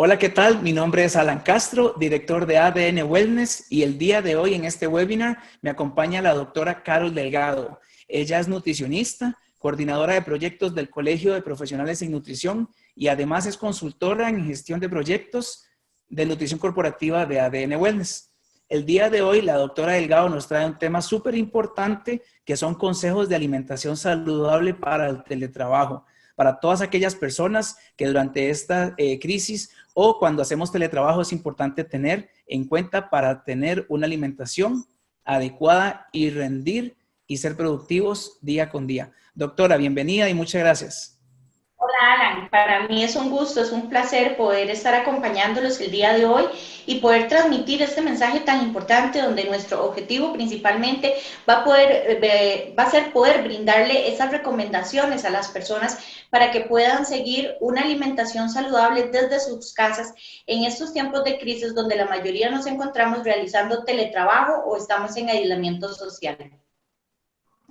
Hola, ¿qué tal? Mi nombre es Alan Castro, director de ADN Wellness, y el día de hoy en este webinar me acompaña la doctora Carol Delgado. Ella es nutricionista, coordinadora de proyectos del Colegio de Profesionales en Nutrición y además es consultora en gestión de proyectos de nutrición corporativa de ADN Wellness. El día de hoy la doctora Delgado nos trae un tema súper importante que son consejos de alimentación saludable para el teletrabajo, para todas aquellas personas que durante esta crisis o cuando hacemos teletrabajo es importante tener en cuenta para tener una alimentación adecuada y rendir y ser productivos día con día. Doctora, bienvenida y muchas gracias. Hola Alan, para mí es un gusto, es un placer poder estar acompañándolos el día de hoy y poder transmitir este mensaje tan importante donde nuestro objetivo principalmente va a ser poder brindarle esas recomendaciones a las personas para que puedan seguir una alimentación saludable desde sus casas en estos tiempos de crisis donde la mayoría nos encontramos realizando teletrabajo o estamos en aislamiento social.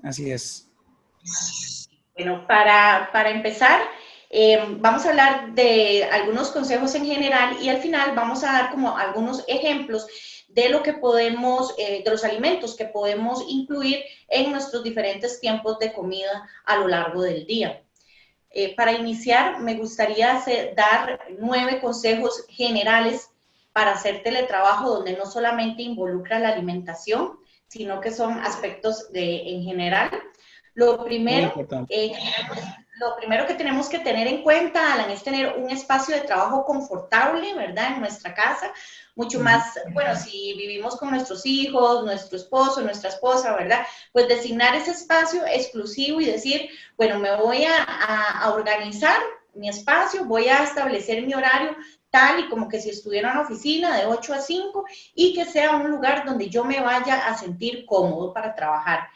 Así es. Bueno, para empezar, vamos a hablar de algunos consejos en general y al final vamos a dar como algunos ejemplos de lo que podemos, de los alimentos que podemos incluir en nuestros diferentes tiempos de comida a lo largo del día. Para iniciar, me gustaría dar 9 consejos generales para hacer teletrabajo donde no solamente involucra la alimentación, sino que son aspectos en general. Lo Muy primero, importante. lo primero que tenemos que tener en cuenta, Alan, es tener un espacio de trabajo confortable, ¿verdad? En nuestra casa, mucho más, bueno, si vivimos con nuestros hijos, nuestro esposo, nuestra esposa, ¿verdad? Pues designar ese espacio exclusivo y decir, bueno, me voy a organizar mi espacio, voy a establecer mi horario tal y como que si estuviera en una oficina de 8 a 5 y que sea un lugar donde yo me vaya a sentir cómodo para trabajar.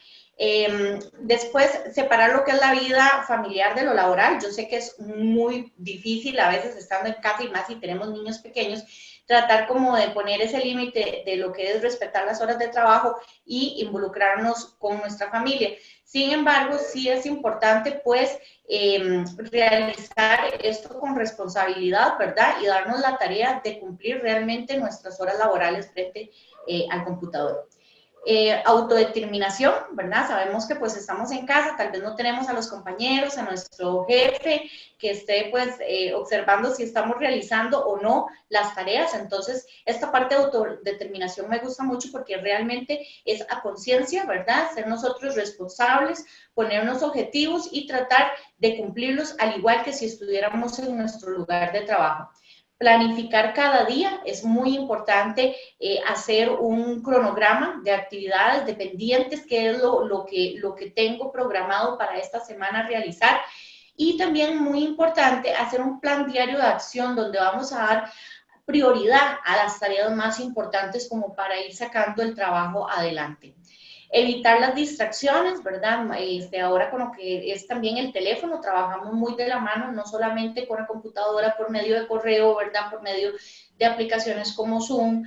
Después, separar lo que es la vida familiar de lo laboral. Yo sé que es muy difícil a veces estando en casa y más si tenemos niños pequeños, tratar como de poner ese límite de lo que es respetar las horas de trabajo y involucrarnos con nuestra familia. Sin embargo, sí es importante pues realizar esto con responsabilidad, ¿verdad? Y darnos la tarea de cumplir realmente nuestras horas laborales frente al computador. Autodeterminación, ¿verdad? Sabemos que pues estamos en casa, tal vez no tenemos a los compañeros, a nuestro jefe que esté pues observando si estamos realizando o no las tareas, entonces esta parte de autodeterminación me gusta mucho porque realmente es a conciencia, ¿verdad? Ser nosotros responsables, ponernos objetivos y tratar de cumplirlos al igual que si estuviéramos en nuestro lugar de trabajo. Planificar cada día, es muy importante hacer un cronograma de actividades dependientes, que es lo que tengo programado para esta semana realizar. Y también muy importante hacer un plan diario de acción donde vamos a dar prioridad a las tareas más importantes como para ir sacando el trabajo adelante. Evitar las distracciones, ¿verdad? Ahora con lo que es también el teléfono, trabajamos muy de la mano, no solamente con la computadora por medio de correo, ¿verdad? Por medio de aplicaciones como Zoom,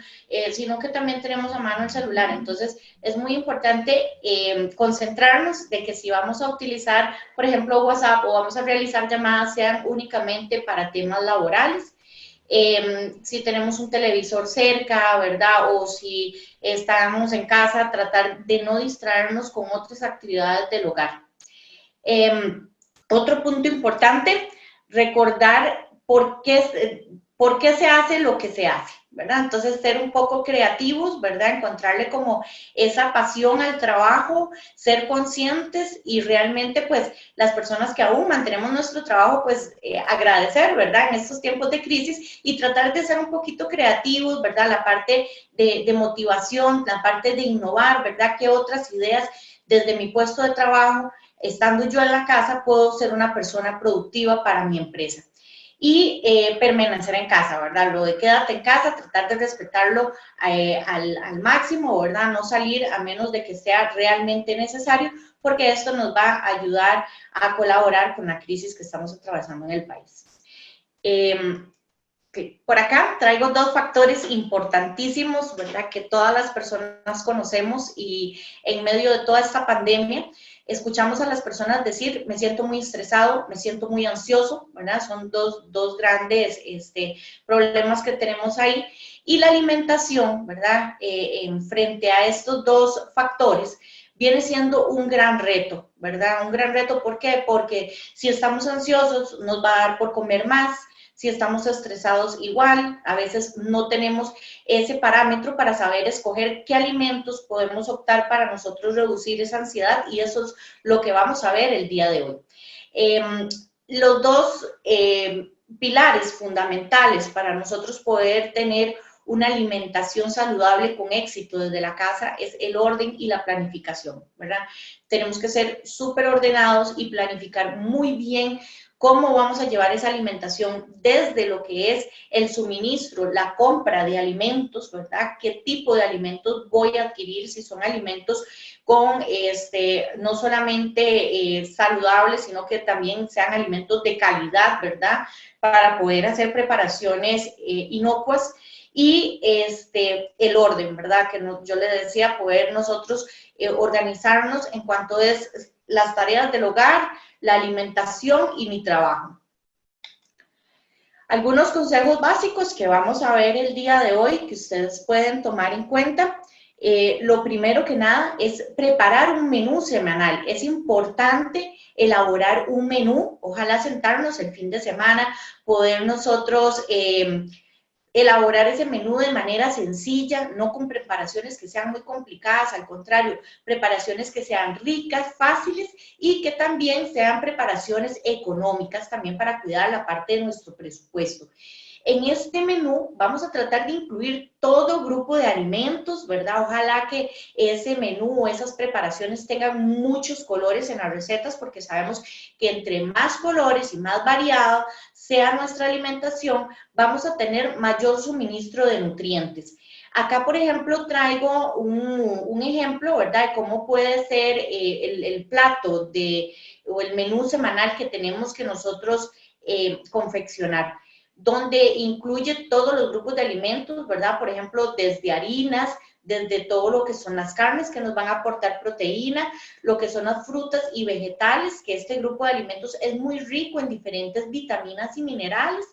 sino que también tenemos a mano el celular. Entonces, es muy importante concentrarnos de que si vamos a utilizar, por ejemplo, WhatsApp o vamos a realizar llamadas, sean únicamente para temas laborales. Si tenemos un televisor cerca, ¿verdad? O si estamos en casa, tratar de no distraernos con otras actividades del hogar. Otro punto importante, recordar por qué se hace lo que se hace, ¿verdad? Entonces, ser un poco creativos, ¿verdad? Encontrarle como esa pasión al trabajo, ser conscientes y realmente, pues, las personas que aún mantenemos nuestro trabajo, pues, agradecer, ¿verdad? En estos tiempos de crisis y tratar de ser un poquito creativos, ¿verdad? La parte de motivación, la parte de innovar, ¿verdad? ¿Qué otras ideas desde mi puesto de trabajo, estando yo en la casa, puedo ser una persona productiva para mi empresa? Y permanecer en casa, ¿verdad? Lo de quédate en casa, tratar de respetarlo al máximo, ¿verdad? No salir a menos de que sea realmente necesario, porque esto nos va a ayudar a colaborar con la crisis que estamos atravesando en el país. Por acá traigo dos factores importantísimos, ¿verdad? Que todas las personas conocemos y en medio de toda esta pandemia escuchamos a las personas decir, me siento muy estresado, me siento muy ansioso, ¿verdad? Son dos grandes problemas que tenemos ahí. Y la alimentación, ¿verdad? Frente a estos dos factores, viene siendo un gran reto, ¿verdad? Un gran reto, ¿por qué? Porque si estamos ansiosos, nos va a dar por comer más. Si estamos estresados, igual, a veces no tenemos ese parámetro para saber escoger qué alimentos podemos optar para nosotros reducir esa ansiedad, y eso es lo que vamos a ver el día de hoy. Los dos pilares fundamentales para nosotros poder tener una alimentación saludable con éxito desde la casa es el orden y la planificación, ¿verdad? Tenemos que ser súper ordenados y planificar muy bien cómo vamos a llevar esa alimentación desde lo que es el suministro, la compra de alimentos, ¿verdad? ¿Qué tipo de alimentos voy a adquirir? Si son alimentos con, no solamente saludables, sino que también sean alimentos de calidad, ¿verdad? Para poder hacer preparaciones inocuas. Y el orden, ¿verdad? Que yo le decía, poder nosotros organizarnos en cuanto es las tareas del hogar, la alimentación y mi trabajo. Algunos consejos básicos que vamos a ver el día de hoy que ustedes pueden tomar en cuenta. Lo primero que nada es preparar un menú semanal. Es importante elaborar un menú, ojalá sentarnos el fin de semana, poder nosotros elaborar ese menú de manera sencilla, no con preparaciones que sean muy complicadas, al contrario, preparaciones que sean ricas, fáciles y que también sean preparaciones económicas también para cuidar la parte de nuestro presupuesto. En este menú vamos a tratar de incluir todo grupo de alimentos, ¿verdad? Ojalá que ese menú o esas preparaciones tengan muchos colores en las recetas, porque sabemos que entre más colores y más variado sea nuestra alimentación, vamos a tener mayor suministro de nutrientes. Acá, por ejemplo, traigo un ejemplo, ¿verdad? De cómo puede ser el plato o el menú semanal que tenemos que nosotros confeccionar, donde incluye todos los grupos de alimentos, ¿verdad? Por ejemplo, desde harinas, desde todo lo que son las carnes que nos van a aportar proteína, lo que son las frutas y vegetales, que este grupo de alimentos es muy rico en diferentes vitaminas y minerales,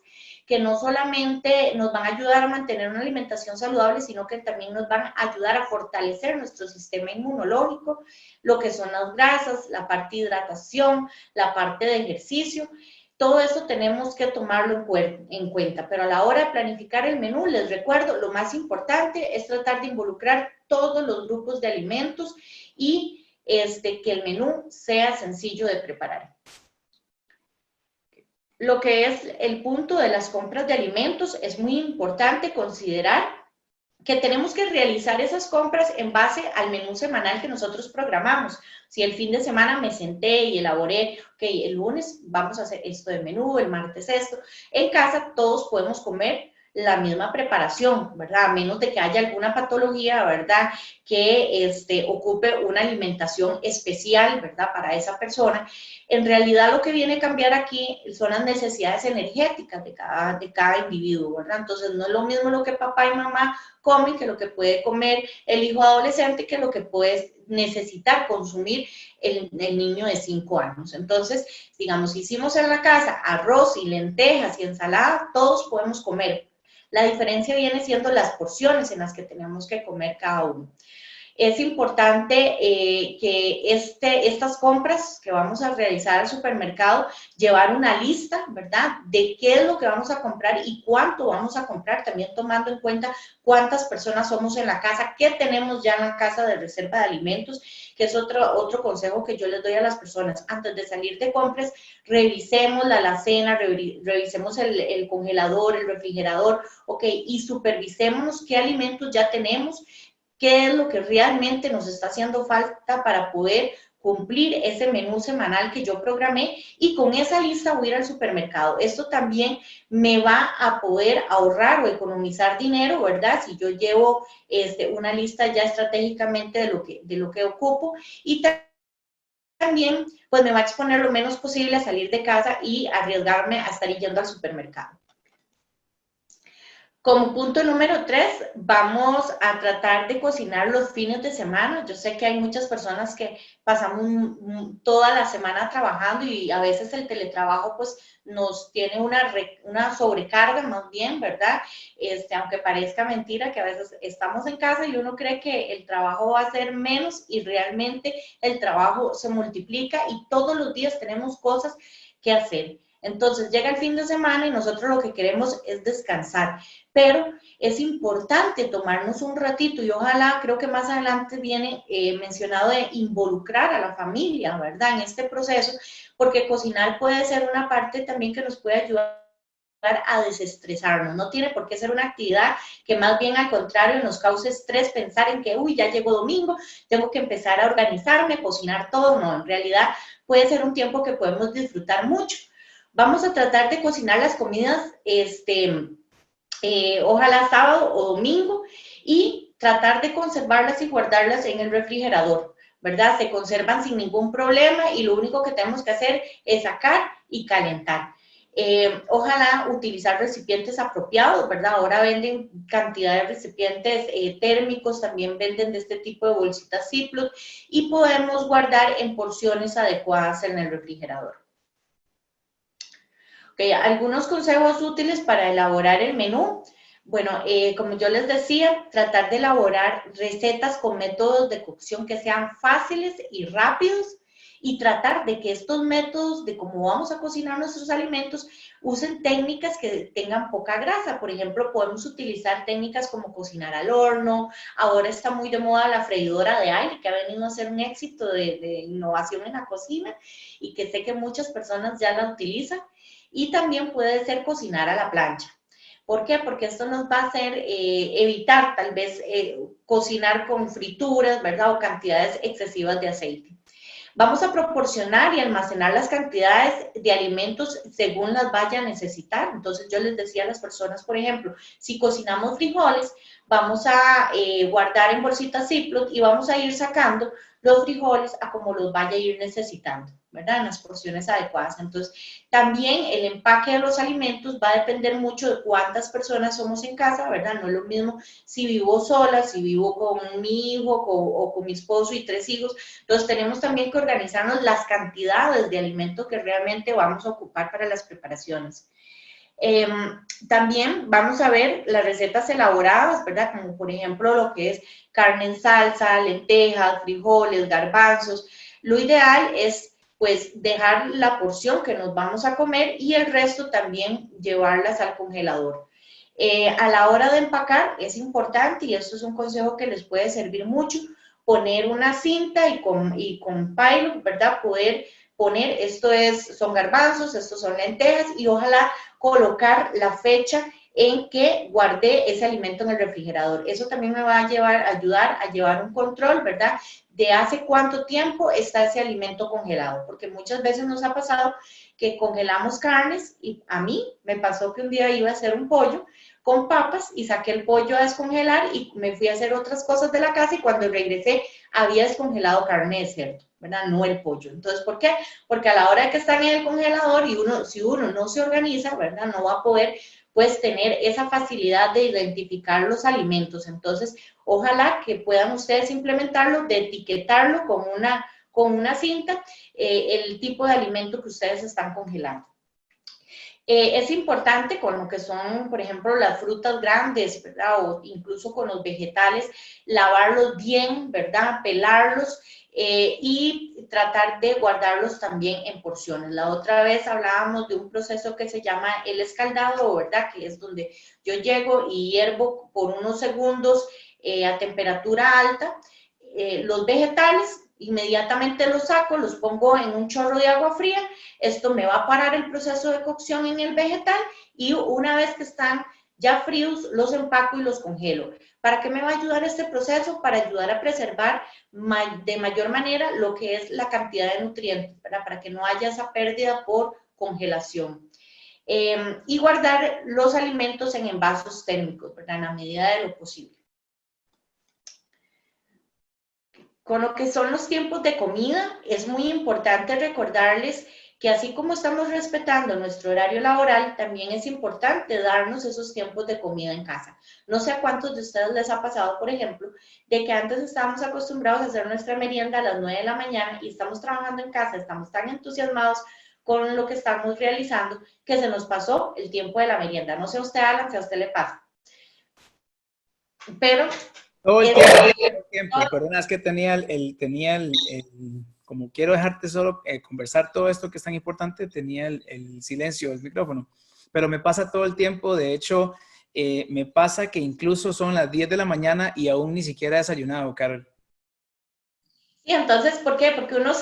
que no solamente nos van a ayudar a mantener una alimentación saludable, sino que también nos van a ayudar a fortalecer nuestro sistema inmunológico, lo que son las grasas, la parte de hidratación, la parte de ejercicio. Todo eso tenemos que tomarlo en cuenta, pero a la hora de planificar el menú, les recuerdo, lo más importante es tratar de involucrar todos los grupos de alimentos y que el menú sea sencillo de preparar. Lo que es el punto de las compras de alimentos, es muy importante considerar que tenemos que realizar esas compras en base al menú semanal que nosotros programamos. Si el fin de semana me senté y elaboré, ok, el lunes vamos a hacer esto de menú, el martes esto, en casa todos podemos comer la misma preparación, ¿verdad? A menos de que haya alguna patología, ¿verdad? Que ocupe una alimentación especial, ¿verdad? Para esa persona. En realidad lo que viene a cambiar aquí son las necesidades energéticas de cada individuo, ¿verdad? Entonces no es lo mismo lo que papá y mamá comen que lo que puede comer el hijo adolescente, que lo que puede necesitar consumir el niño de 5 años. Entonces, digamos, si hicimos en la casa arroz y lentejas y ensalada, todos podemos comer. La diferencia viene siendo las porciones en las que tenemos que comer cada uno. Es importante que estas compras que vamos a realizar al supermercado, llevar una lista, ¿verdad? De qué es lo que vamos a comprar y cuánto vamos a comprar, también tomando en cuenta cuántas personas somos en la casa, qué tenemos ya en la casa de reserva de alimentos, que es otro consejo que yo les doy a las personas. Antes de salir de compras, revisemos la alacena, revisemos el congelador, el refrigerador, ok, y supervisemos qué alimentos ya tenemos, qué es lo que realmente nos está haciendo falta para poder cumplir ese menú semanal que yo programé, y con esa lista voy a ir al supermercado. Esto también me va a poder ahorrar o economizar dinero, ¿verdad? Si yo llevo una lista ya estratégicamente de lo que ocupo, y también pues me va a exponer lo menos posible a salir de casa y arriesgarme a estar yendo al supermercado. Como punto número 3, vamos a tratar de cocinar los fines de semana. Yo sé que hay muchas personas que pasamos toda la semana trabajando y a veces el teletrabajo pues nos tiene una sobrecarga más bien, ¿verdad? Aunque parezca mentira que a veces estamos en casa y uno cree que el trabajo va a ser menos y realmente el trabajo se multiplica y todos los días tenemos cosas que hacer. Entonces llega el fin de semana y nosotros lo que queremos es descansar, pero es importante tomarnos un ratito y ojalá, creo que más adelante viene mencionado de involucrar a la familia, ¿verdad? En este proceso, porque cocinar puede ser una parte también que nos puede ayudar a desestresarnos, no tiene por qué ser una actividad que más bien al contrario nos cause estrés pensar en que, uy, ya llegó domingo, tengo que empezar a organizarme, cocinar todo, no, en realidad puede ser un tiempo que podemos disfrutar mucho. Vamos a tratar de cocinar las comidas, ojalá sábado o domingo, y tratar de conservarlas y guardarlas en el refrigerador, ¿verdad? Se conservan sin ningún problema y lo único que tenemos que hacer es sacar y calentar. Ojalá utilizar recipientes apropiados, ¿verdad? Ahora venden cantidad de recipientes térmicos, también venden de este tipo de bolsitas Ziploc y podemos guardar en porciones adecuadas en el refrigerador. Okay, algunos consejos útiles para elaborar el menú. Bueno, como yo les decía, tratar de elaborar recetas con métodos de cocción que sean fáciles y rápidos y tratar de que estos métodos de cómo vamos a cocinar nuestros alimentos usen técnicas que tengan poca grasa. Por ejemplo, podemos utilizar técnicas como cocinar al horno. Ahora está muy de moda la freidora de aire, que ha venido a ser un éxito de innovación en la cocina y que sé que muchas personas ya la utilizan. Y también puede ser cocinar a la plancha. ¿Por qué? Porque esto nos va a hacer evitar tal vez cocinar con frituras, ¿verdad? O cantidades excesivas de aceite. Vamos a proporcionar y almacenar las cantidades de alimentos según las vaya a necesitar. Entonces yo les decía a las personas, por ejemplo, si cocinamos frijoles, vamos a guardar en bolsitas Ziploc y vamos a ir sacando los frijoles a como los vaya a ir necesitando, ¿verdad? En las porciones adecuadas. Entonces, también el empaque de los alimentos va a depender mucho de cuántas personas somos en casa, ¿verdad? No es lo mismo si vivo sola, si vivo con mi hijo o con mi esposo y 3 hijos. Entonces, tenemos también que organizarnos las cantidades de alimentos que realmente vamos a ocupar para las preparaciones. También vamos a ver las recetas elaboradas, ¿verdad? Como por ejemplo lo que es carne en salsa, lentejas, frijoles, garbanzos. Lo ideal es pues dejar la porción que nos vamos a comer y el resto también llevarlas al congelador. A la hora de empacar es importante, y esto es un consejo que les puede servir mucho, poner una cinta y con pilo, ¿verdad? Poder poner, son garbanzos, estos son lentejas, y ojalá colocar la fecha en que guardé ese alimento en el refrigerador. Eso también me va a ayudar a llevar un control, ¿verdad? De hace cuánto tiempo está ese alimento congelado, porque muchas veces nos ha pasado que congelamos carnes y a mí me pasó que un día iba a hacer un pollo con papas y saqué el pollo a descongelar y me fui a hacer otras cosas de la casa y cuando regresé había descongelado carne de cerdo, ¿verdad? No el pollo. Entonces, ¿por qué? Porque a la hora de que están en el congelador y si uno no se organiza, ¿verdad? No va a poder pues tener esa facilidad de identificar los alimentos. Entonces, ojalá que puedan ustedes implementarlo, de etiquetarlo con una cinta, el tipo de alimento que ustedes están congelando. Es importante con lo que son, por ejemplo, las frutas grandes, ¿verdad? O incluso con los vegetales, lavarlos bien, ¿verdad? Pelarlos y tratar de guardarlos también en porciones. La otra vez hablábamos de un proceso que se llama el escaldado, ¿verdad? Que es donde yo llego y hiervo por unos segundos a temperatura alta los vegetales, inmediatamente los saco, los pongo en un chorro de agua fría, esto me va a parar el proceso de cocción en el vegetal y una vez que están ya fríos, los empaco y los congelo. ¿Para qué me va a ayudar este proceso? Para ayudar a preservar de mayor manera lo que es la cantidad de nutrientes, ¿verdad? Para que no haya esa pérdida por congelación. Y guardar los alimentos en envases térmicos, ¿verdad? En la medida de lo posible. Con lo que son los tiempos de comida, es muy importante recordarles que así como estamos respetando nuestro horario laboral, también es importante darnos esos tiempos de comida en casa. No sé a cuántos de ustedes les ha pasado, por ejemplo, de que antes estábamos acostumbrados a hacer nuestra merienda a las 9 de la mañana y estamos trabajando en casa, estamos tan entusiasmados con lo que estamos realizando que se nos pasó el tiempo de la merienda. No sé a usted, Alan, si a usted le pasa. Pero Todo el tiempo, todo el tiempo. Perdona, es que como quiero dejarte solo conversar todo esto que es tan importante, tenía el silencio del micrófono. Pero me pasa todo el tiempo, de hecho, me pasa que incluso son las 10 de la mañana y aún ni siquiera he desayunado, Carol. y entonces, ¿por qué? Porque uno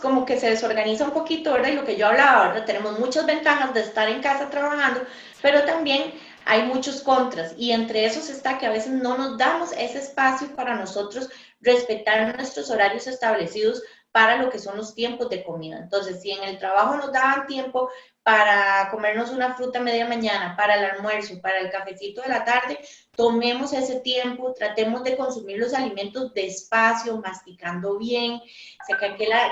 como que se desorganiza un poquito, ¿verdad? Y lo que yo hablaba, ¿verdad? Tenemos muchas ventajas de estar en casa trabajando, pero también hay muchos contras. Y entre esos está que a veces no nos damos ese espacio para nosotros respetar nuestros horarios establecidos para lo que son los tiempos de comida. Entonces, si en el trabajo nos daban tiempo para comernos una fruta media mañana, para el almuerzo, para el cafecito de la tarde, tomemos ese tiempo, tratemos de consumir los alimentos despacio, masticando bien, o sea,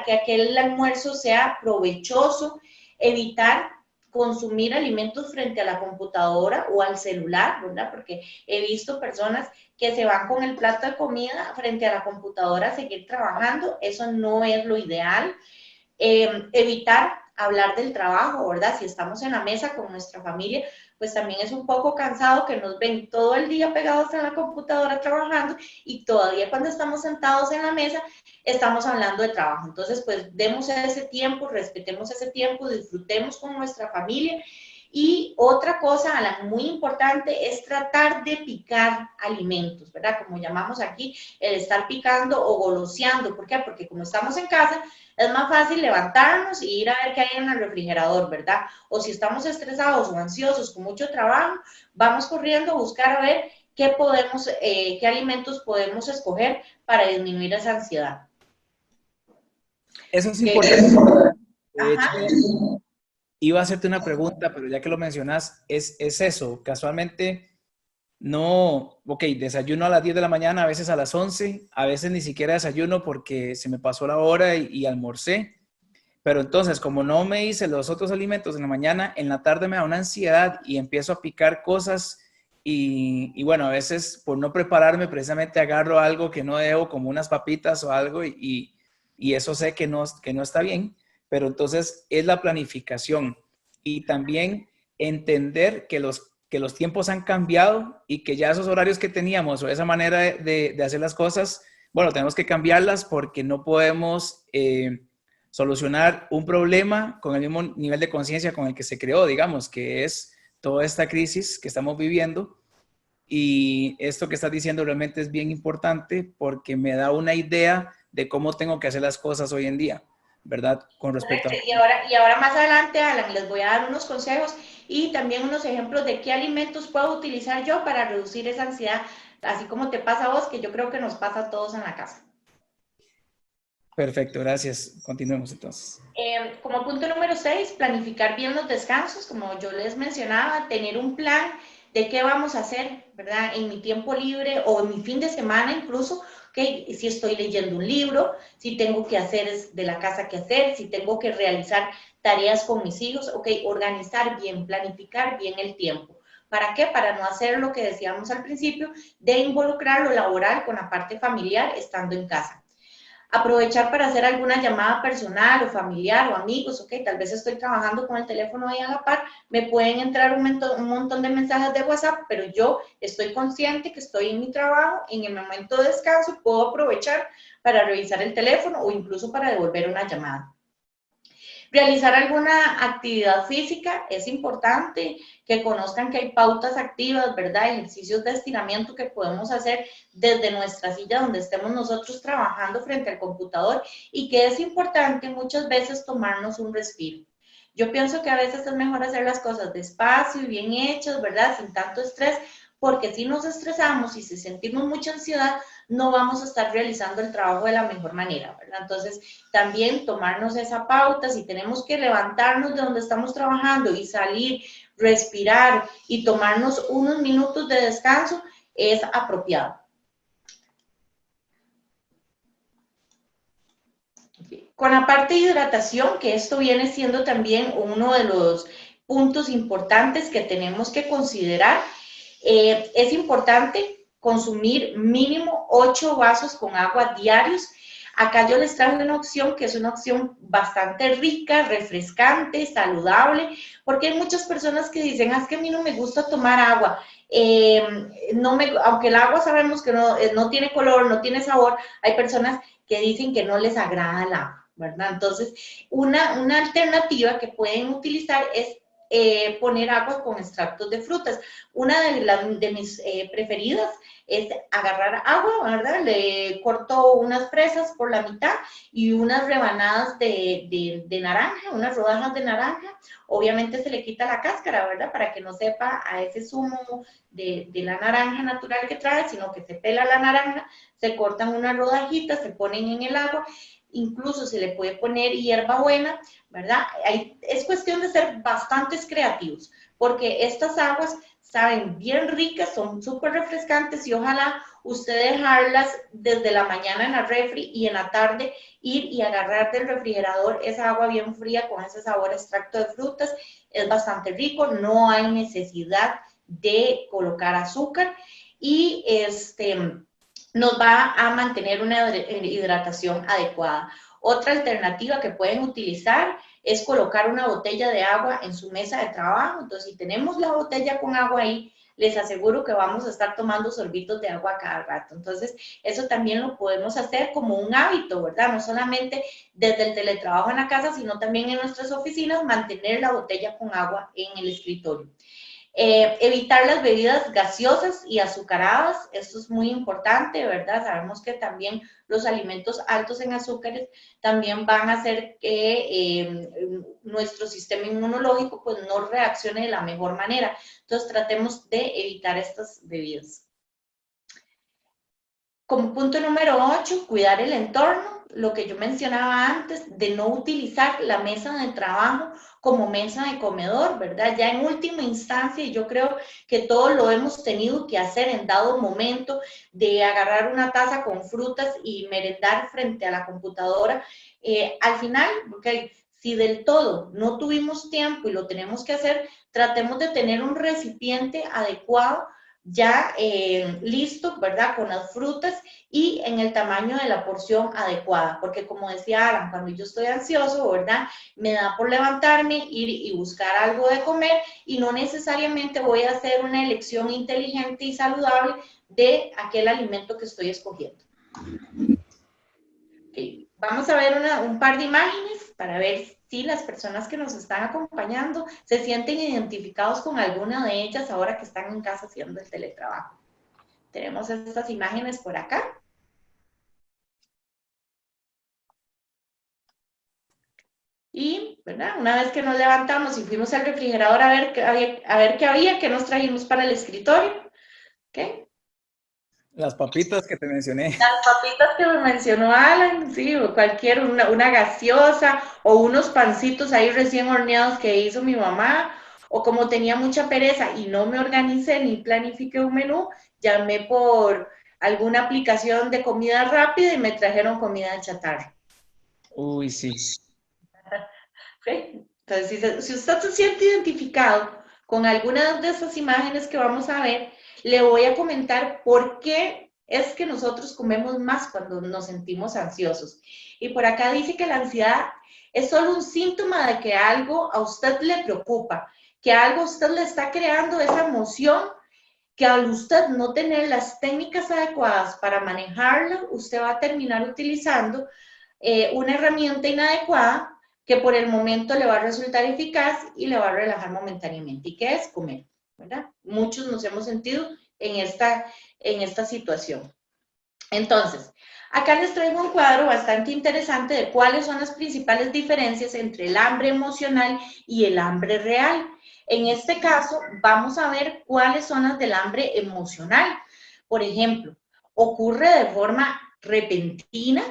que aquel almuerzo sea provechoso, evitar consumir alimentos frente a la computadora o al celular, ¿verdad? Porque he visto personas que se van con el plato de comida frente a la computadora a seguir trabajando, eso no es lo ideal. Evitar hablar del trabajo, ¿verdad? Si estamos en la mesa con nuestra familia, pues también es un poco cansado que nos ven todo el día pegados en la computadora trabajando y todavía cuando estamos sentados en la mesa estamos hablando de trabajo. Entonces, pues demos ese tiempo, respetemos ese tiempo, disfrutemos con nuestra familia. Y otra cosa, Alan, muy importante es tratar de picar alimentos, ¿verdad? Como llamamos aquí, el estar picando o goloseando. ¿Por qué? Porque como estamos en casa, es más fácil levantarnos y ir a ver qué hay en el refrigerador, ¿verdad? O si estamos estresados o ansiosos con mucho trabajo, vamos corriendo a buscar a ver qué alimentos podemos escoger para disminuir esa ansiedad. Eso es importante. De Ajá. hecho, iba a hacerte una pregunta, pero ya que lo mencionas, es eso. Casualmente, no, ok, desayuno a las 10 de la mañana, a veces a las 11, a veces ni siquiera desayuno porque se me pasó la hora y almorcé. Pero entonces, como no me hice los otros alimentos en la mañana, en la tarde me da una ansiedad y empiezo a picar cosas y bueno, a veces por no prepararme precisamente agarro algo que no debo, como unas papitas o algo y eso sé que no está bien, pero entonces es la planificación y también entender que los tiempos han cambiado y que ya esos horarios que teníamos o esa manera de hacer las cosas, bueno, tenemos que cambiarlas porque no podemos solucionar un problema con el mismo nivel de conciencia con el que se creó, digamos, que es toda esta crisis que estamos viviendo. Y esto que estás diciendo realmente es bien importante porque me da una idea de cómo tengo que hacer las cosas hoy en día, ¿verdad? Con respecto a... Y ahora más adelante, Alan, les voy a dar unos consejos y también unos ejemplos de qué alimentos puedo utilizar yo para reducir esa ansiedad, así como te pasa a vos, que yo creo que nos pasa a todos en la casa. Perfecto, gracias. Continuemos entonces. Como punto número 6, planificar bien los descansos, como yo les mencionaba, tener un plan de qué vamos a hacer, ¿verdad? En mi tiempo libre o en mi fin de semana incluso, ¿okay? Si estoy leyendo un libro, si tengo que hacer de la casa que hacer, si tengo que realizar tareas con mis hijos, ¿ok? Organizar bien, planificar bien el tiempo. ¿Para qué? Para no hacer lo que decíamos al principio, de involucrar lo laboral con la parte familiar estando en casa. Aprovechar para hacer alguna llamada personal o familiar o amigos, ok, tal vez estoy trabajando con el teléfono ahí a la par, me pueden entrar un montón de mensajes de WhatsApp, pero yo estoy consciente que estoy en mi trabajo, en el momento de descanso puedo aprovechar para revisar el teléfono o incluso para devolver una llamada. Realizar alguna actividad física es importante, que conozcan que hay pautas activas, ¿verdad? Ejercicios de estiramiento que podemos hacer desde nuestra silla donde estemos nosotros trabajando frente al computador y que es importante muchas veces tomarnos un respiro. Yo pienso que a veces es mejor hacer las cosas despacio y bien hechas, ¿verdad? Sin tanto estrés, porque si nos estresamos y si sentimos mucha ansiedad, no vamos a estar realizando el trabajo de la mejor manera, ¿verdad? Entonces, también tomarnos esa pauta, si tenemos que levantarnos de donde estamos trabajando y salir, respirar y tomarnos unos minutos de descanso, es apropiado. Con la parte de hidratación, que esto viene siendo también uno de los puntos importantes que tenemos que considerar, es importante consumir mínimo 8 vasos con agua diarios. Acá yo les traje una opción que es una opción bastante rica, refrescante, saludable, porque hay muchas personas que dicen, es que a mí no me gusta tomar agua. Aunque el agua sabemos que no tiene color, no tiene sabor, hay personas que dicen que no les agrada el agua, ¿verdad? Entonces, una alternativa que pueden utilizar es poner agua con extractos de frutas. Una de mis preferidas es agarrar agua, ¿verdad? Le corto unas fresas por la mitad y unas rebanadas de naranja, unas rodajas de naranja. Obviamente se le quita la cáscara, ¿verdad? Para que no sepa a ese zumo de la naranja natural que trae, sino que se pela la naranja, se cortan unas rodajitas, se ponen en el agua, incluso se le puede poner hierbabuena, ¿verdad? Es cuestión de ser bastantes creativos, porque estas aguas saben bien ricas, son súper refrescantes y ojalá usted dejarlas desde la mañana en la refri y en la tarde ir y agarrar del refrigerador esa agua bien fría con ese sabor extracto de frutas. Es bastante rico, no hay necesidad de colocar azúcar y nos va a mantener una hidratación adecuada. Otra alternativa que pueden utilizar es colocar una botella de agua en su mesa de trabajo. Entonces, si tenemos la botella con agua ahí, les aseguro que vamos a estar tomando sorbitos de agua cada rato. Entonces, eso también lo podemos hacer como un hábito, ¿verdad? No solamente desde el teletrabajo en la casa, sino también en nuestras oficinas, mantener la botella con agua en el escritorio. Evitar las bebidas gaseosas y azucaradas, esto es muy importante, ¿verdad? Sabemos que también los alimentos altos en azúcares también van a hacer que nuestro sistema inmunológico pues no reaccione de la mejor manera. Entonces tratemos de evitar estas bebidas. Como punto número 8, cuidar el entorno, lo que yo mencionaba antes, de no utilizar la mesa de trabajo como mesa de comedor, ¿verdad? Ya en última instancia, yo creo que todos lo hemos tenido que hacer en dado momento, de agarrar una taza con frutas y merendar frente a la computadora. Al final, okay, si del todo no tuvimos tiempo y lo tenemos que hacer, tratemos de tener un recipiente adecuado ya listo, ¿verdad? Con las frutas y en el tamaño de la porción adecuada, porque como decía Alan, cuando yo estoy ansioso, ¿verdad? Me da por levantarme, ir y buscar algo de comer y no necesariamente voy a hacer una elección inteligente y saludable de aquel alimento que estoy escogiendo. Okay. Vamos a ver un par de imágenes para ver si las personas que nos están acompañando se sienten identificados con alguna de ellas ahora que están en casa haciendo el teletrabajo. Tenemos estas imágenes por acá. Y, ¿verdad? Una vez que nos levantamos y fuimos al refrigerador a ver qué había, qué nos trajimos para el escritorio. ¿Okay? Las papitas que te mencioné. Las papitas que me mencionó Alan, sí, o cualquier, una gaseosa o unos pancitos ahí recién horneados que hizo mi mamá, o como tenía mucha pereza y no me organicé ni planifiqué un menú, llamé por alguna aplicación de comida rápida y me trajeron comida de chatarra. Uy, sí. ¿Okay? Entonces, si usted se siente identificado con alguna de esas imágenes que vamos a ver, le voy a comentar por qué es que nosotros comemos más cuando nos sentimos ansiosos. Y por acá dice que la ansiedad es solo un síntoma de que algo a usted le preocupa, que algo a usted le está creando esa emoción, que al usted no tener las técnicas adecuadas para manejarla, usted va a terminar utilizando una herramienta inadecuada que por el momento le va a resultar eficaz y le va a relajar momentáneamente. ¿Y qué es? Comer, ¿verdad? Muchos nos hemos sentido en esta situación. Entonces, acá les traigo un cuadro bastante interesante de cuáles son las principales diferencias entre el hambre emocional y el hambre real. En este caso, vamos a ver cuáles son las del hambre emocional. Por ejemplo, ocurre de forma repentina,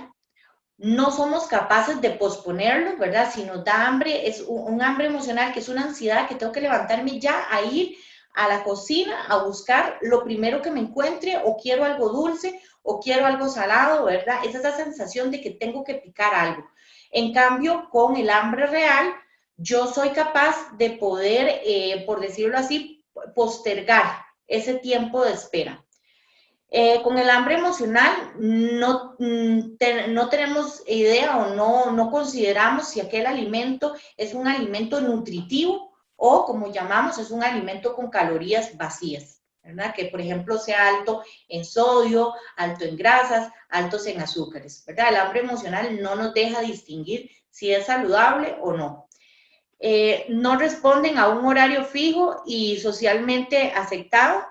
no somos capaces de posponerlo, ¿verdad? Si nos da hambre, es un hambre emocional, que es una ansiedad que tengo que levantarme ya a ir a la cocina a buscar lo primero que me encuentre, o quiero algo dulce, o quiero algo salado, ¿verdad? Es esa sensación de que tengo que picar algo. En cambio, con el hambre real, yo soy capaz de poder, por decirlo así, postergar ese tiempo de espera. Con el hambre emocional no tenemos idea o no consideramos si aquel alimento es un alimento nutritivo o, como llamamos, es un alimento con calorías vacías, ¿verdad? Que, por ejemplo, sea alto en sodio, alto en grasas, altos en azúcares, ¿verdad? El hambre emocional no nos deja distinguir si es saludable o no. No responden a un horario fijo y socialmente aceptado.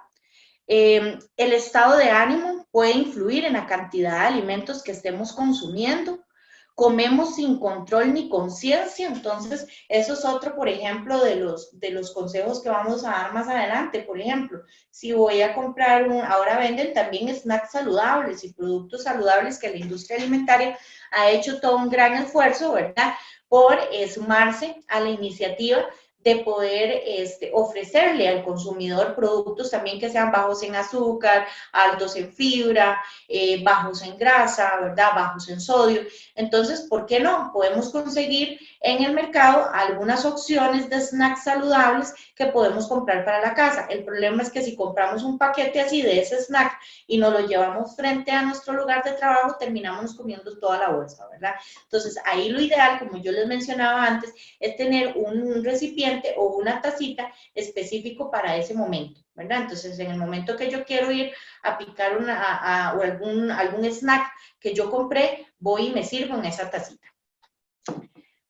El estado de ánimo puede influir en la cantidad de alimentos que estemos consumiendo. Comemos sin control ni conciencia, entonces eso es otro, por ejemplo, de los consejos que vamos a dar más adelante. Por ejemplo, si voy a comprar ahora venden también snacks saludables y productos saludables que la industria alimentaria ha hecho todo un gran esfuerzo, ¿verdad?, por sumarse a la iniciativa de poder ofrecerle al consumidor productos también que sean bajos en azúcar, altos en fibra, bajos en grasa, ¿verdad?, bajos en sodio. Entonces, ¿por qué no? Podemos conseguir en el mercado algunas opciones de snacks saludables que podemos comprar para la casa. El problema es que si compramos un paquete así de ese snack y nos lo llevamos frente a nuestro lugar de trabajo, terminamos comiendo toda la bolsa, ¿verdad? Entonces, ahí lo ideal, como yo les mencionaba antes, es tener un recipiente o una tacita específico para ese momento, ¿verdad? Entonces, en el momento que yo quiero ir a picar o algún snack que yo compré, voy y me sirvo en esa tacita.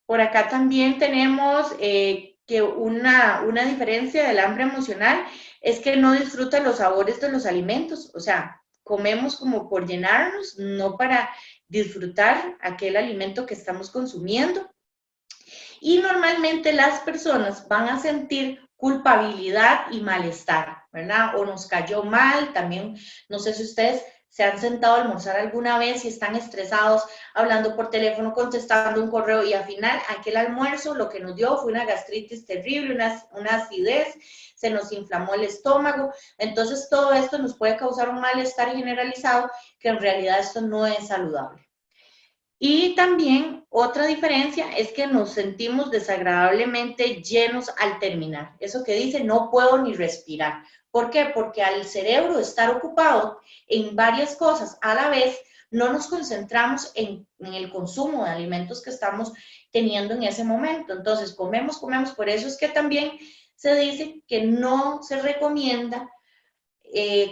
Por acá también tenemos que una diferencia del hambre emocional es que no disfruta los sabores de los alimentos, o sea, comemos como por llenarnos, no para disfrutar aquel alimento que estamos consumiendo. Y normalmente las personas van a sentir culpabilidad y malestar, ¿verdad? O nos cayó mal, también, no sé si ustedes se han sentado a almorzar alguna vez y están estresados, hablando por teléfono, contestando un correo y al final aquel almuerzo lo que nos dio fue una gastritis terrible, una acidez, se nos inflamó el estómago. Entonces todo esto nos puede causar un malestar generalizado que en realidad esto no es saludable. Y también otra diferencia es que nos sentimos desagradablemente llenos al terminar. Eso que dice, no puedo ni respirar. ¿Por qué? Porque al cerebro estar ocupado en varias cosas a la vez, no nos concentramos en el consumo de alimentos que estamos teniendo en ese momento. Entonces, comemos. Por eso es que también se dice que no se recomienda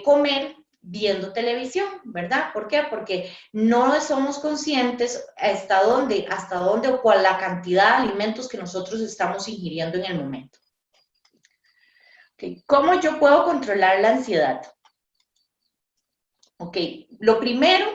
comer viendo televisión, ¿verdad? ¿Por qué? Porque no somos conscientes hasta dónde o cuál la cantidad de alimentos que nosotros estamos ingiriendo en el momento. Okay. ¿Cómo yo puedo controlar la ansiedad? Ok, lo primero,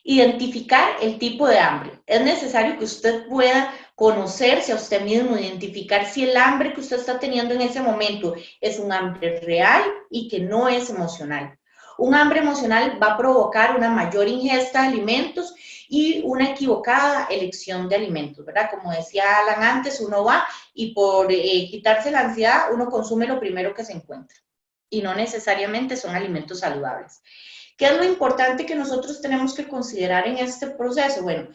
identificar el tipo de hambre. Es necesario que usted pueda conocerse a usted mismo, identificar si el hambre que usted está teniendo en ese momento es un hambre real y que no es emocional. Un hambre emocional va a provocar una mayor ingesta de alimentos y una equivocada elección de alimentos, ¿verdad? Como decía Alan antes, uno va y por quitarse la ansiedad, uno consume lo primero que se encuentra y no necesariamente son alimentos saludables. ¿Qué es lo importante que nosotros tenemos que considerar en este proceso? Bueno,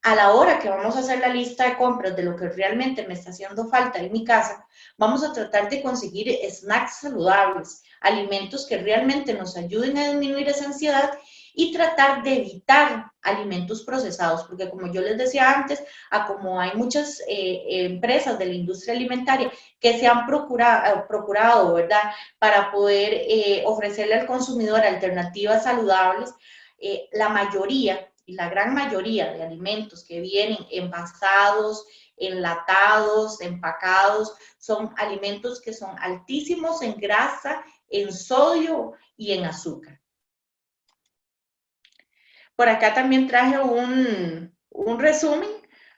a la hora que vamos a hacer la lista de compras de lo que realmente me está haciendo falta en mi casa, vamos a tratar de conseguir snacks saludables, alimentos que realmente nos ayuden a disminuir esa ansiedad y tratar de evitar alimentos procesados, porque como yo les decía antes, como hay muchas empresas de la industria alimentaria que se han procurado, ¿verdad?, para poder ofrecerle al consumidor alternativas saludables, la mayoría y la gran mayoría de alimentos que vienen envasados, enlatados, empacados, son alimentos que son altísimos en grasa, en sodio y en azúcar. Por acá también traje un resumen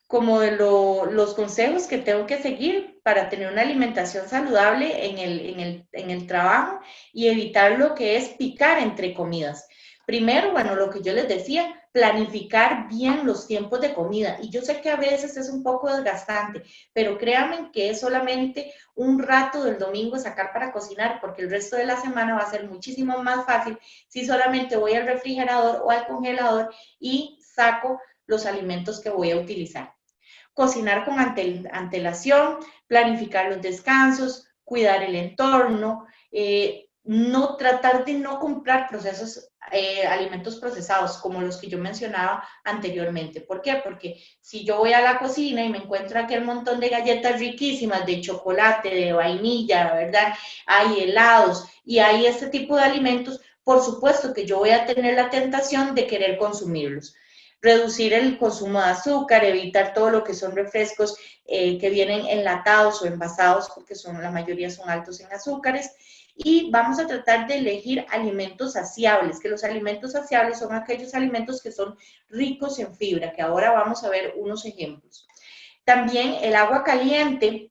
como de los consejos que tengo que seguir para tener una alimentación saludable en el trabajo y evitar lo que es picar entre comidas. Primero, bueno, lo que yo les decía, planificar bien los tiempos de comida. Y yo sé que a veces es un poco desgastante, pero créanme que es solamente un rato del domingo sacar para cocinar, porque el resto de la semana va a ser muchísimo más fácil si solamente voy al refrigerador o al congelador y saco los alimentos que voy a utilizar. cocinar con antelación, planificar los descansos, cuidar el entorno, no tratar de no comprar alimentos procesados como los que yo mencionaba anteriormente. ¿Por qué? Porque si yo voy a la cocina y me encuentro aquel montón de galletas riquísimas de chocolate, de vainilla, ¿verdad? Hay helados y hay este tipo de alimentos, por supuesto que yo voy a tener la tentación de querer consumirlos. Reducir el consumo de azúcar, evitar todo lo que son refrescos que vienen enlatados o envasados, porque la mayoría son altos en azúcares. Y vamos a tratar de elegir alimentos saciables, que los alimentos saciables son aquellos alimentos que son ricos en fibra, que ahora vamos a ver unos ejemplos. También el agua caliente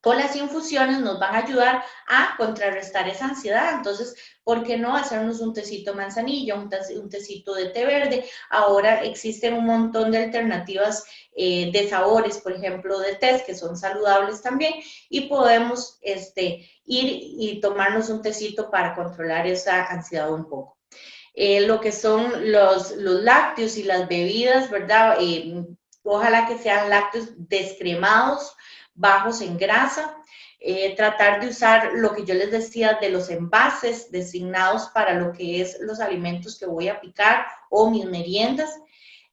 con las infusiones nos van a ayudar a contrarrestar esa ansiedad. Entonces, ¿por qué no hacernos un tecito de manzanilla, un tecito de té verde? Ahora existen un montón de alternativas de sabores, por ejemplo, de tés, que son saludables también, y podemos ir y tomarnos un tecito para controlar esa ansiedad un poco. Lo que son los lácteos y las bebidas, ¿verdad? Ojalá que sean lácteos descremados, bajos en grasa, tratar de usar lo que yo les decía de los envases designados para lo que es los alimentos que voy a picar o mis meriendas.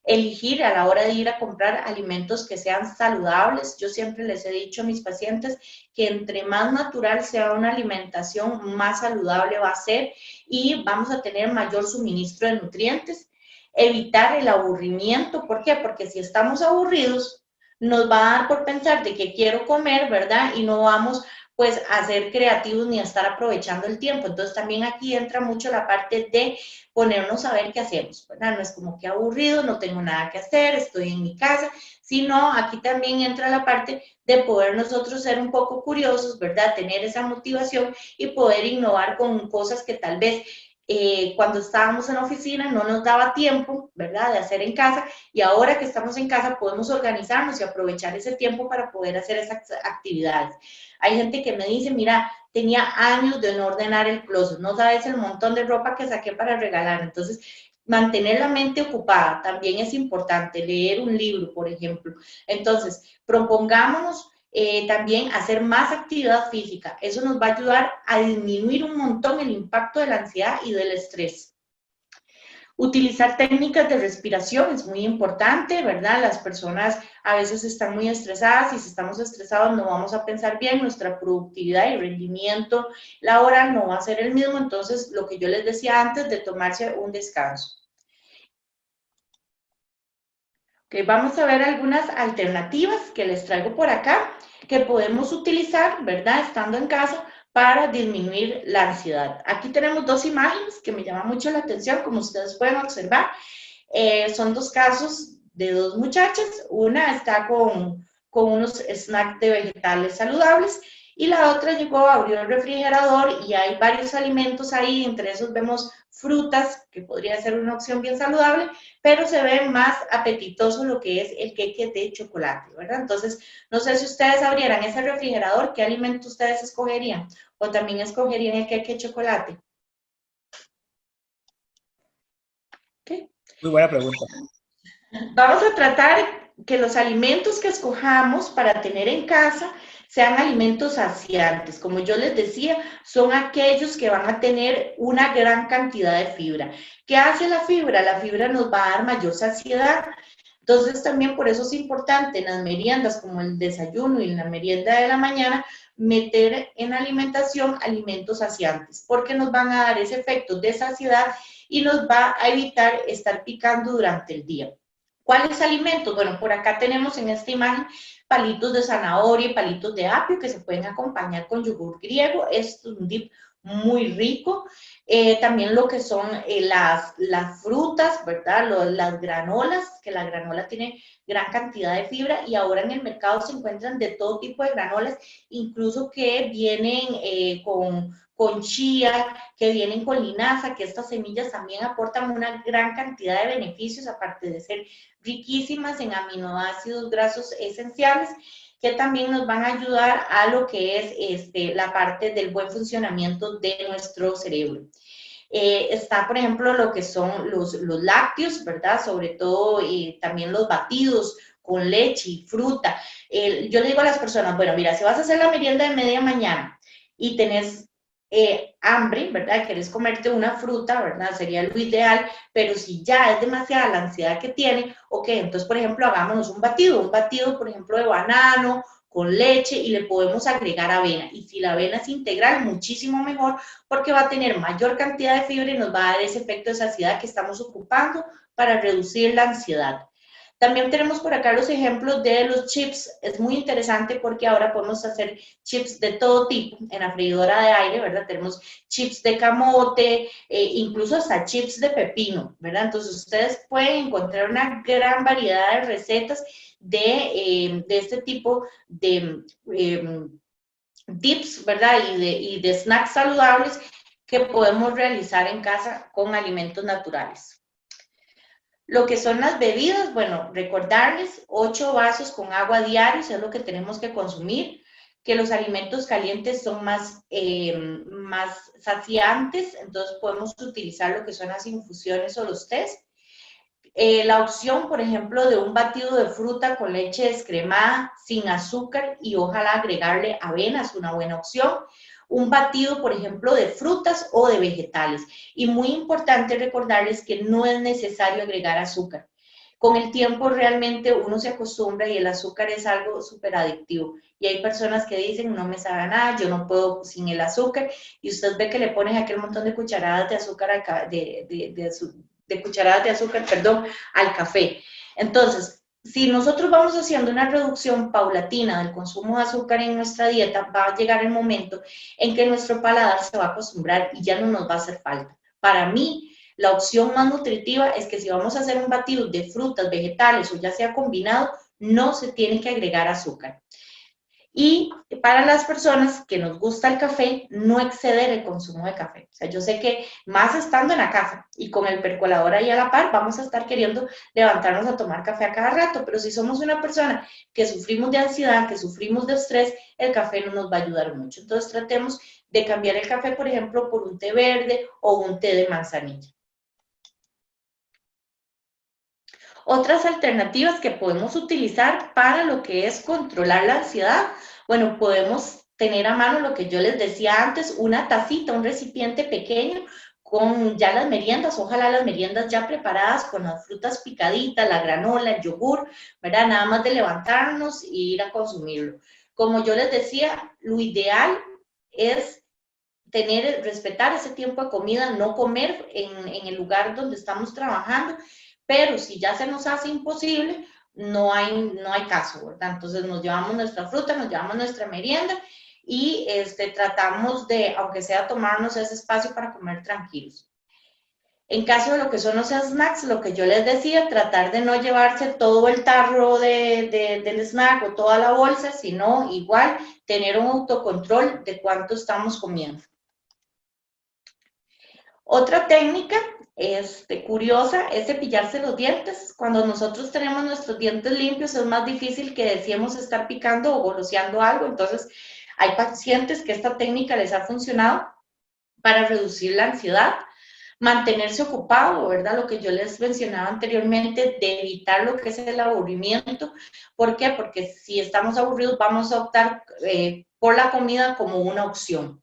Elegir a la hora de ir a comprar alimentos que sean saludables. Yo siempre les he dicho a mis pacientes que entre más natural sea una alimentación, más saludable va a ser y vamos a tener mayor suministro de nutrientes. Evitar el aburrimiento. ¿Por qué? Porque si estamos aburridos, nos va a dar por pensar de que quiero comer, ¿verdad? Y no vamos pues a ser creativos ni a estar aprovechando el tiempo. Entonces también aquí entra mucho la parte de ponernos a ver qué hacemos, ¿verdad? No es como que aburrido, no tengo nada que hacer, estoy en mi casa, sino aquí también entra la parte de poder nosotros ser un poco curiosos, ¿verdad? Tener esa motivación y poder innovar con cosas que tal vez cuando estábamos en la oficina no nos daba tiempo, ¿verdad?, de hacer en casa, y ahora que estamos en casa podemos organizarnos y aprovechar ese tiempo para poder hacer esas actividades. Hay gente que me dice, mira, tenía años de no ordenar el closet, no sabes el montón de ropa que saqué para regalar. Entonces, mantener la mente ocupada también es importante, leer un libro, por ejemplo. Entonces, propongámonos también hacer más actividad física. Eso nos va a ayudar a disminuir un montón el impacto de la ansiedad y del estrés. Utilizar técnicas de respiración es muy importante, ¿verdad? Las personas a veces están muy estresadas y si estamos estresados no vamos a pensar bien, nuestra productividad y rendimiento laboral no va a ser el mismo. Entonces, lo que yo les decía antes de tomarse un descanso. Okay, vamos a ver algunas alternativas que les traigo por acá que podemos utilizar, ¿verdad? Estando en casa para disminuir la ansiedad. Aquí tenemos dos imágenes que me llaman mucho la atención, como ustedes pueden observar. Son dos casos de dos muchachas. Una está con unos snacks de vegetales saludables y la otra llegó, abrió el refrigerador y hay varios alimentos ahí, entre esos vemos frutas, que podría ser una opción bien saludable, pero se ve más apetitoso lo que es el queque de chocolate, ¿verdad? Entonces, no sé si ustedes abrieran ese refrigerador, ¿qué alimento ustedes escogerían? O también escogerían el queque de chocolate. ¿Qué? Muy buena pregunta. Vamos a tratar que los alimentos que escojamos para tener en casa sean alimentos saciantes. Como yo les decía, son aquellos que van a tener una gran cantidad de fibra. ¿Qué hace la fibra? La fibra nos va a dar mayor saciedad. Entonces, también por eso es importante en las meriendas, como el desayuno y la merienda de la mañana, meter en alimentación alimentos saciantes, porque nos van a dar ese efecto de saciedad y nos va a evitar estar picando durante el día. ¿Cuáles alimentos? Bueno, por acá tenemos en esta imagen palitos de zanahoria y palitos de apio que se pueden acompañar con yogur griego. Es un dip muy rico. También lo que son las frutas, ¿verdad? Las granolas, que la granola tiene gran cantidad de fibra y ahora en el mercado se encuentran de todo tipo de granolas, incluso que vienen con chía, que vienen con linaza, que estas semillas también aportan una gran cantidad de beneficios, aparte de ser riquísimas en aminoácidos grasos esenciales, que también nos van a ayudar a lo que es la parte del buen funcionamiento de nuestro cerebro. Está, por ejemplo, lo que son los lácteos, ¿verdad? Sobre todo también los batidos con leche y fruta. Yo le digo a las personas, bueno, mira, si vas a hacer la merienda de media mañana y tenés hambre, ¿verdad? Querés comerte una fruta, ¿verdad? Sería lo ideal, pero si ya es demasiada la ansiedad que tiene, ok, entonces, por ejemplo, hagámonos un batido, por ejemplo, de banano, con leche y le podemos agregar avena. Y si la avena es integral, muchísimo mejor porque va a tener mayor cantidad de fibra y nos va a dar ese efecto de saciedad que estamos ocupando para reducir la ansiedad. También tenemos por acá los ejemplos de los chips. Es muy interesante porque ahora podemos hacer chips de todo tipo en la freidora de aire, ¿verdad? Tenemos chips de camote, incluso hasta chips de pepino, ¿verdad? Entonces ustedes pueden encontrar una gran variedad de recetas de este tipo de dips, ¿verdad? Y de snacks saludables que podemos realizar en casa con alimentos naturales. Lo que son las bebidas, bueno, recordarles 8 vasos con agua diarios es lo que tenemos que consumir, que los alimentos calientes son más saciantes, entonces podemos utilizar lo que son las infusiones o los tés. La opción, por ejemplo, de un batido de fruta con leche descremada, sin azúcar y ojalá agregarle avena es una buena opción. Un batido, por ejemplo, de frutas o de vegetales. Y muy importante recordarles que no es necesario agregar azúcar. Con el tiempo realmente uno se acostumbra y el azúcar es algo súper adictivo. Y hay personas que dicen, no me sabe nada, yo no puedo sin el azúcar. Y usted ve que le ponen aquel montón de cucharadas de azúcar, cucharadas de azúcar, perdón, al café. Entonces, si nosotros vamos haciendo una reducción paulatina del consumo de azúcar en nuestra dieta, va a llegar el momento en que nuestro paladar se va a acostumbrar y ya no nos va a hacer falta. Para mí, la opción más nutritiva es que si vamos a hacer un batido de frutas, vegetales o ya sea combinado, no se tiene que agregar azúcar. Y para las personas que nos gusta el café, no exceder el consumo de café. O sea, yo sé que más estando en la casa y con el percolador ahí a la par, vamos a estar queriendo levantarnos a tomar café a cada rato, pero si somos una persona que sufrimos de ansiedad, que sufrimos de estrés, el café no nos va a ayudar mucho. Entonces tratemos de cambiar el café, por ejemplo, por un té verde o un té de manzanilla. Otras alternativas que podemos utilizar para lo que es controlar la ansiedad, bueno, podemos tener a mano lo que yo les decía antes, una tacita, un recipiente pequeño con ya las meriendas, ojalá las meriendas ya preparadas con las frutas picaditas, la granola, el yogur, ¿verdad? Nada más de levantarnos e ir a consumirlo. Como yo les decía, lo ideal es respetar ese tiempo de comida, no comer en el lugar donde estamos trabajando, pero si ya se nos hace imposible, no hay caso, ¿verdad? Entonces nos llevamos nuestra fruta, nos llevamos nuestra merienda y tratamos de, aunque sea, tomarnos ese espacio para comer tranquilos. En caso de lo que son los snacks, lo que yo les decía, tratar de no llevarse todo el tarro del snack o toda la bolsa, sino igual tener un autocontrol de cuánto estamos comiendo. Otra técnica curiosa es cepillarse los dientes. Cuando nosotros tenemos nuestros dientes limpios es más difícil que deseemos estar picando o goloseando algo. Entonces, hay pacientes que esta técnica les ha funcionado para reducir la ansiedad, mantenerse ocupado, ¿verdad? Lo que yo les mencionaba anteriormente, de evitar lo que es el aburrimiento. ¿Por qué? Porque si estamos aburridos vamos a optar por la comida como una opción.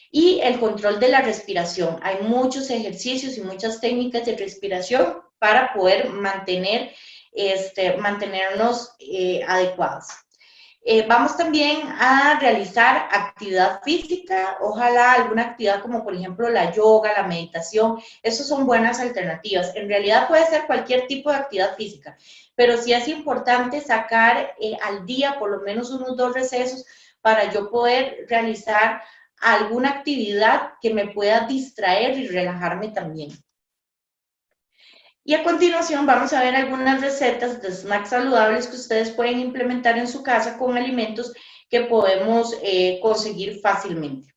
Y el control de la respiración. Hay muchos ejercicios y muchas técnicas de respiración para poder mantenernos adecuados. Vamos también a realizar actividad física, ojalá alguna actividad como por ejemplo la yoga, la meditación, esas son buenas alternativas. En realidad puede ser cualquier tipo de actividad física, pero sí es importante sacar al día por lo menos unos 2 recesos para yo poder realizar alguna actividad que me pueda distraer y relajarme también. Y a continuación vamos a ver algunas recetas de snacks saludables que ustedes pueden implementar en su casa con alimentos que podemos conseguir fácilmente.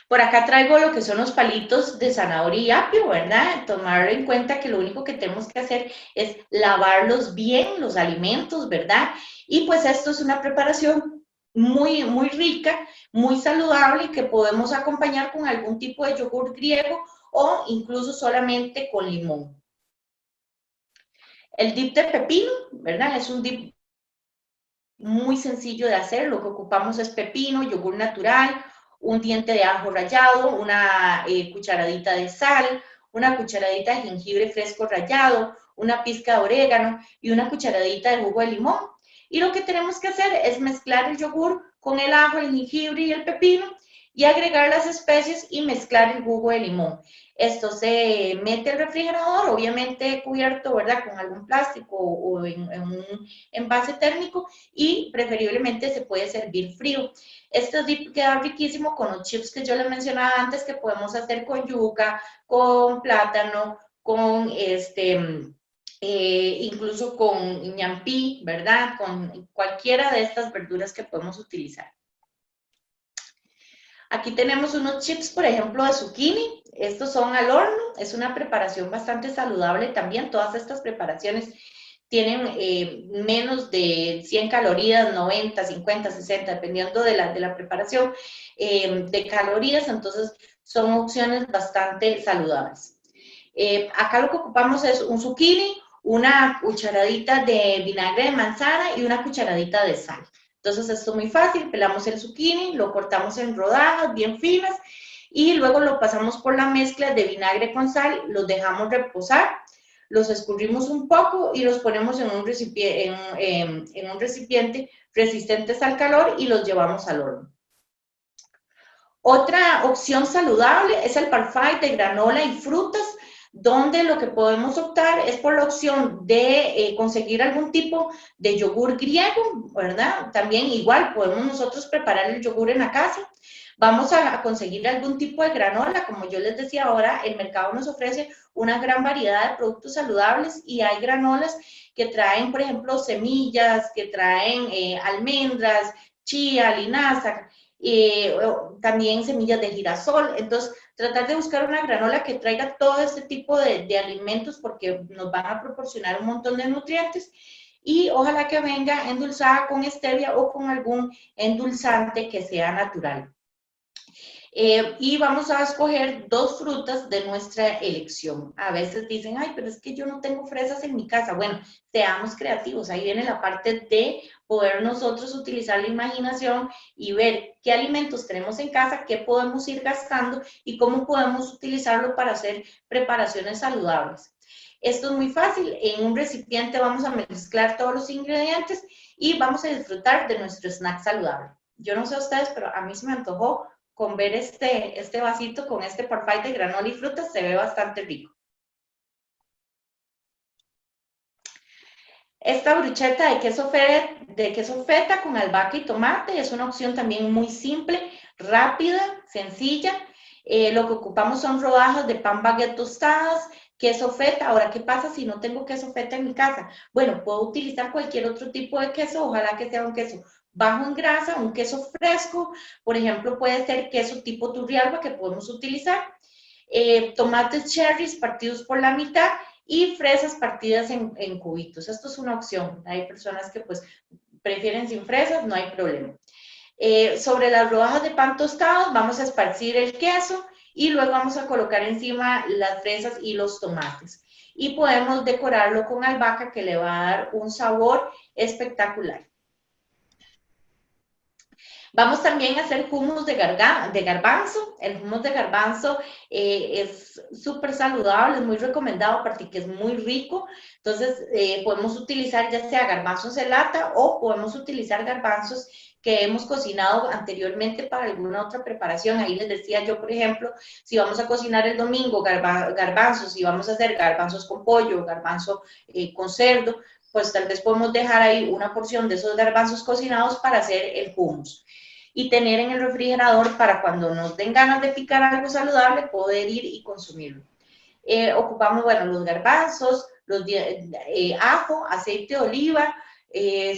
Por acá traigo lo que son los palitos de zanahoria y apio, ¿verdad? Tomar en cuenta que lo único que tenemos que hacer es lavarlos bien, los alimentos, ¿verdad? Y pues esto es una preparación muy, muy rica, muy saludable que podemos acompañar con algún tipo de yogur griego o incluso solamente con limón. El dip de pepino, ¿verdad? Es un dip muy sencillo de hacer. Lo que ocupamos es pepino, yogur natural, un diente de ajo rallado, una cucharadita de sal, una cucharadita de jengibre fresco rallado, una pizca de orégano y una cucharadita de jugo de limón. Y lo que tenemos que hacer es mezclar el yogur con el ajo, el jengibre y el pepino y agregar las especies y mezclar el jugo de limón. Esto se mete al refrigerador, obviamente cubierto, ¿verdad? Con algún plástico o en un envase térmico y preferiblemente se puede servir frío. Este dip queda riquísimo con los chips que yo les mencionaba antes, que podemos hacer con yuca, con plátano, con incluso con ñampí, ¿verdad? Con cualquiera de estas verduras que podemos utilizar. Aquí tenemos unos chips, por ejemplo, de zucchini. Estos son al horno. Es una preparación bastante saludable también. Todas estas preparaciones tienen menos de 100 calorías, 90, 50, 60, dependiendo de la preparación de calorías. Entonces, son opciones bastante saludables. Acá lo que ocupamos es un zucchini, una cucharadita de vinagre de manzana y una cucharadita de sal. Entonces esto es muy fácil, pelamos el zucchini, lo cortamos en rodajas bien finas y luego lo pasamos por la mezcla de vinagre con sal, los dejamos reposar, los escurrimos un poco y los ponemos en un recipiente resistentes al calor y los llevamos al horno. Otra opción saludable es el parfait de granola y frutas, donde lo que podemos optar es por la opción de conseguir algún tipo de yogur griego, ¿verdad? También igual podemos nosotros preparar el yogur en la casa. Vamos a conseguir algún tipo de granola, como yo les decía ahora, el mercado nos ofrece una gran variedad de productos saludables y hay granolas que traen, por ejemplo, semillas, que traen almendras, chía, linaza, también semillas de girasol. Entonces, tratar de buscar una granola que traiga todo este tipo de alimentos porque nos van a proporcionar un montón de nutrientes y ojalá que venga endulzada con stevia o con algún endulzante que sea natural. Y vamos a escoger dos frutas de nuestra elección. A veces dicen, ay, pero es que yo no tengo fresas en mi casa. Bueno, seamos creativos. Ahí viene la parte de poder nosotros utilizar la imaginación y ver qué alimentos tenemos en casa, qué podemos ir gastando y cómo podemos utilizarlo para hacer preparaciones saludables. Esto es muy fácil. En un recipiente vamos a mezclar todos los ingredientes y vamos a disfrutar de nuestro snack saludable. Yo no sé a ustedes, pero a mí se me antojó con ver este vasito con este parfait de granola y frutas, se ve bastante rico. Esta bruschetta de queso feta con albahaca y tomate es una opción también muy simple, rápida, sencilla. Lo que ocupamos son rodajas de pan baguette tostadas, queso feta. Ahora, ¿qué pasa si no tengo queso feta en mi casa? Bueno, puedo utilizar cualquier otro tipo de queso, ojalá que sea un queso bajo en grasa, un queso fresco, por ejemplo, puede ser queso tipo Turrialba que podemos utilizar, tomates cherries partidos por la mitad y fresas partidas en cubitos. Esto es una opción. Hay personas que pues prefieren sin fresas, no hay problema. Sobre las rodajas de pan tostados vamos a esparcir el queso y luego vamos a colocar encima las fresas y los tomates. Y podemos decorarlo con albahaca que le va a dar un sabor espectacular. Vamos también a hacer hummus de garbanzo. El hummus de garbanzo es súper saludable, es muy recomendado, aparte que es muy rico. Entonces, podemos utilizar ya sea garbanzos en lata o podemos utilizar garbanzos que hemos cocinado anteriormente para alguna otra preparación. Ahí les decía yo, por ejemplo, si vamos a cocinar el domingo garbanzos, si vamos a hacer garbanzos con pollo, garbanzo con cerdo, pues tal vez podemos dejar ahí una porción de esos garbanzos cocinados para hacer el hummus y tener en el refrigerador para cuando nos den ganas de picar algo saludable, poder ir y consumirlo. Ocupamos, bueno, los garbanzos, ajo, aceite de oliva,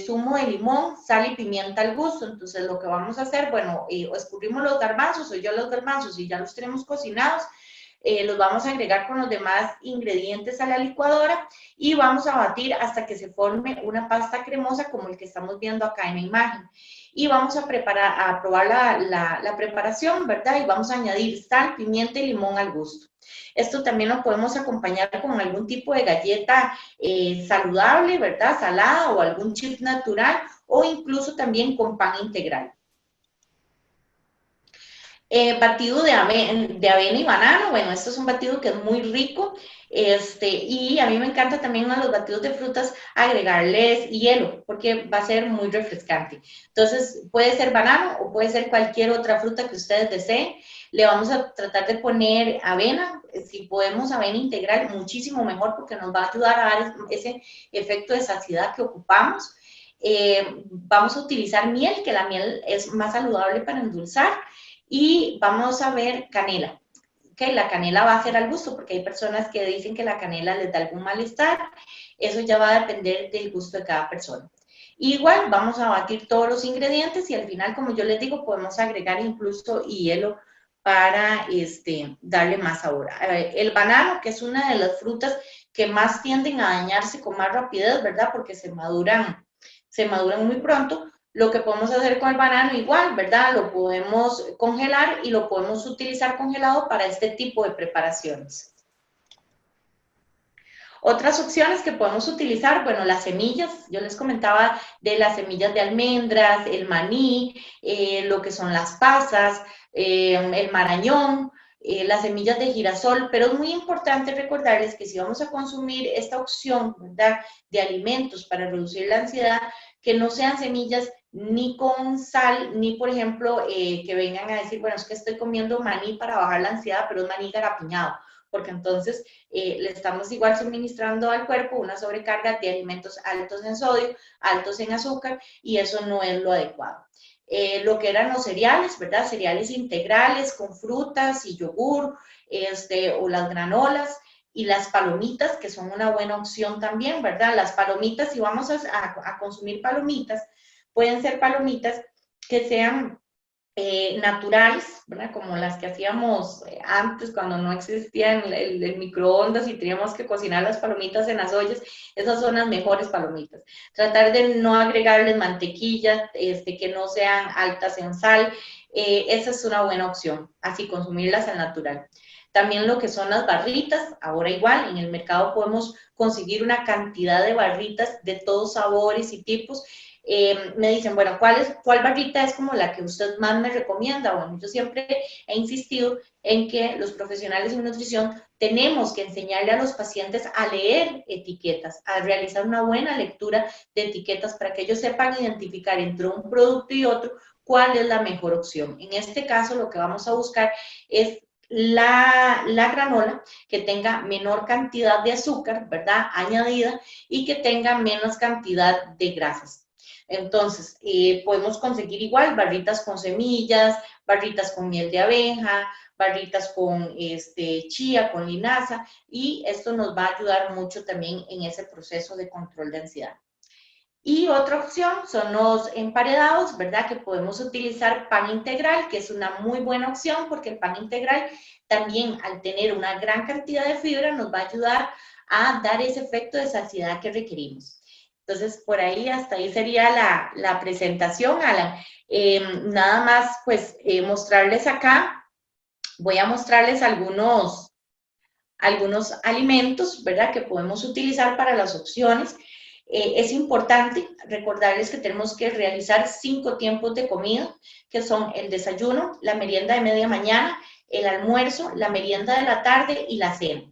zumo de limón, sal y pimienta al gusto. Entonces, lo que vamos a hacer, bueno, escurrimos los garbanzos o yo los garbanzos y ya los tenemos cocinados, los vamos a agregar con los demás ingredientes a la licuadora y vamos a batir hasta que se forme una pasta cremosa como el que estamos viendo acá en la imagen. Y vamos a probar la preparación, ¿verdad? Y vamos a añadir sal, pimienta y limón al gusto. Esto también lo podemos acompañar con algún tipo de galleta saludable, ¿verdad? Salada o algún chip natural o incluso también con pan integral. Batido de avena y banano, bueno, esto es un batido que es muy rico, y a mí me encanta también a los batidos de frutas agregarles hielo, porque va a ser muy refrescante. Entonces, puede ser banano o puede ser cualquier otra fruta que ustedes deseen. Le vamos a tratar de poner avena, si podemos avena integral, muchísimo mejor, porque nos va a ayudar a dar ese efecto de saciedad que ocupamos. Vamos a utilizar miel, que la miel es más saludable para endulzar. Y vamos a ver canela, que la canela va a ser al gusto, porque hay personas que dicen que la canela les da algún malestar, eso ya va a depender del gusto de cada persona. Igual vamos a batir todos los ingredientes y al final, como yo les digo, podemos agregar incluso hielo para darle más sabor. El banano, que es una de las frutas que más tienden a dañarse con más rapidez, ¿verdad? Porque se maduran muy pronto. Lo que podemos hacer con el banano igual, ¿verdad? Lo podemos congelar y lo podemos utilizar congelado para este tipo de preparaciones. Otras opciones que podemos utilizar, bueno, las semillas, yo les comentaba de las semillas de almendras, el maní, lo que son las pasas, el marañón, las semillas de girasol, pero es muy importante recordarles que si vamos a consumir esta opción, ¿verdad?, de alimentos para reducir la ansiedad, que no sean semillas ni con sal, ni por ejemplo, que vengan a decir, bueno, es que estoy comiendo maní para bajar la ansiedad, pero es maní garapiñado, porque entonces le estamos igual suministrando al cuerpo una sobrecarga de alimentos altos en sodio, altos en azúcar, y eso no es lo adecuado. Lo que eran los cereales, ¿verdad? Cereales integrales con frutas y yogur, o las granolas, y las palomitas, que son una buena opción también, ¿verdad? Las palomitas, si vamos a consumir palomitas, pueden ser palomitas que sean naturales, ¿verdad? Como las que hacíamos antes cuando no existía el microondas y teníamos que cocinar las palomitas en las ollas. Esas son las mejores palomitas. Tratar de no agregarles mantequilla, que no sean altas en sal, esa es una buena opción, así consumirlas al natural. También lo que son las barritas, ahora igual, en el mercado podemos conseguir una cantidad de barritas de todos sabores y tipos. Me dicen, bueno, ¿cuál barrita es como la que usted más me recomienda? Bueno, yo siempre he insistido en que los profesionales en nutrición tenemos que enseñarle a los pacientes a leer etiquetas, a realizar una buena lectura de etiquetas para que ellos sepan identificar entre un producto y otro cuál es la mejor opción. En este caso, lo que vamos a buscar es la granola que tenga menor cantidad de azúcar, ¿verdad?, añadida, y que tenga menos cantidad de grasas. Entonces, podemos conseguir igual barritas con semillas, barritas con miel de abeja, barritas con chía, con linaza, y esto nos va a ayudar mucho también en ese proceso de control de ansiedad. Y otra opción son los emparedados, ¿verdad? Que podemos utilizar pan integral, que es una muy buena opción porque el pan integral también, al tener una gran cantidad de fibra, nos va a ayudar a dar ese efecto de saciedad que requerimos. Entonces, por ahí, hasta ahí sería la presentación, Alan. Nada más, pues, mostrarles acá, voy a mostrarles algunos alimentos, ¿verdad?, que podemos utilizar para las opciones. Es importante recordarles que tenemos que realizar 5 tiempos de comida, que son el desayuno, la merienda de media mañana, el almuerzo, la merienda de la tarde y la cena.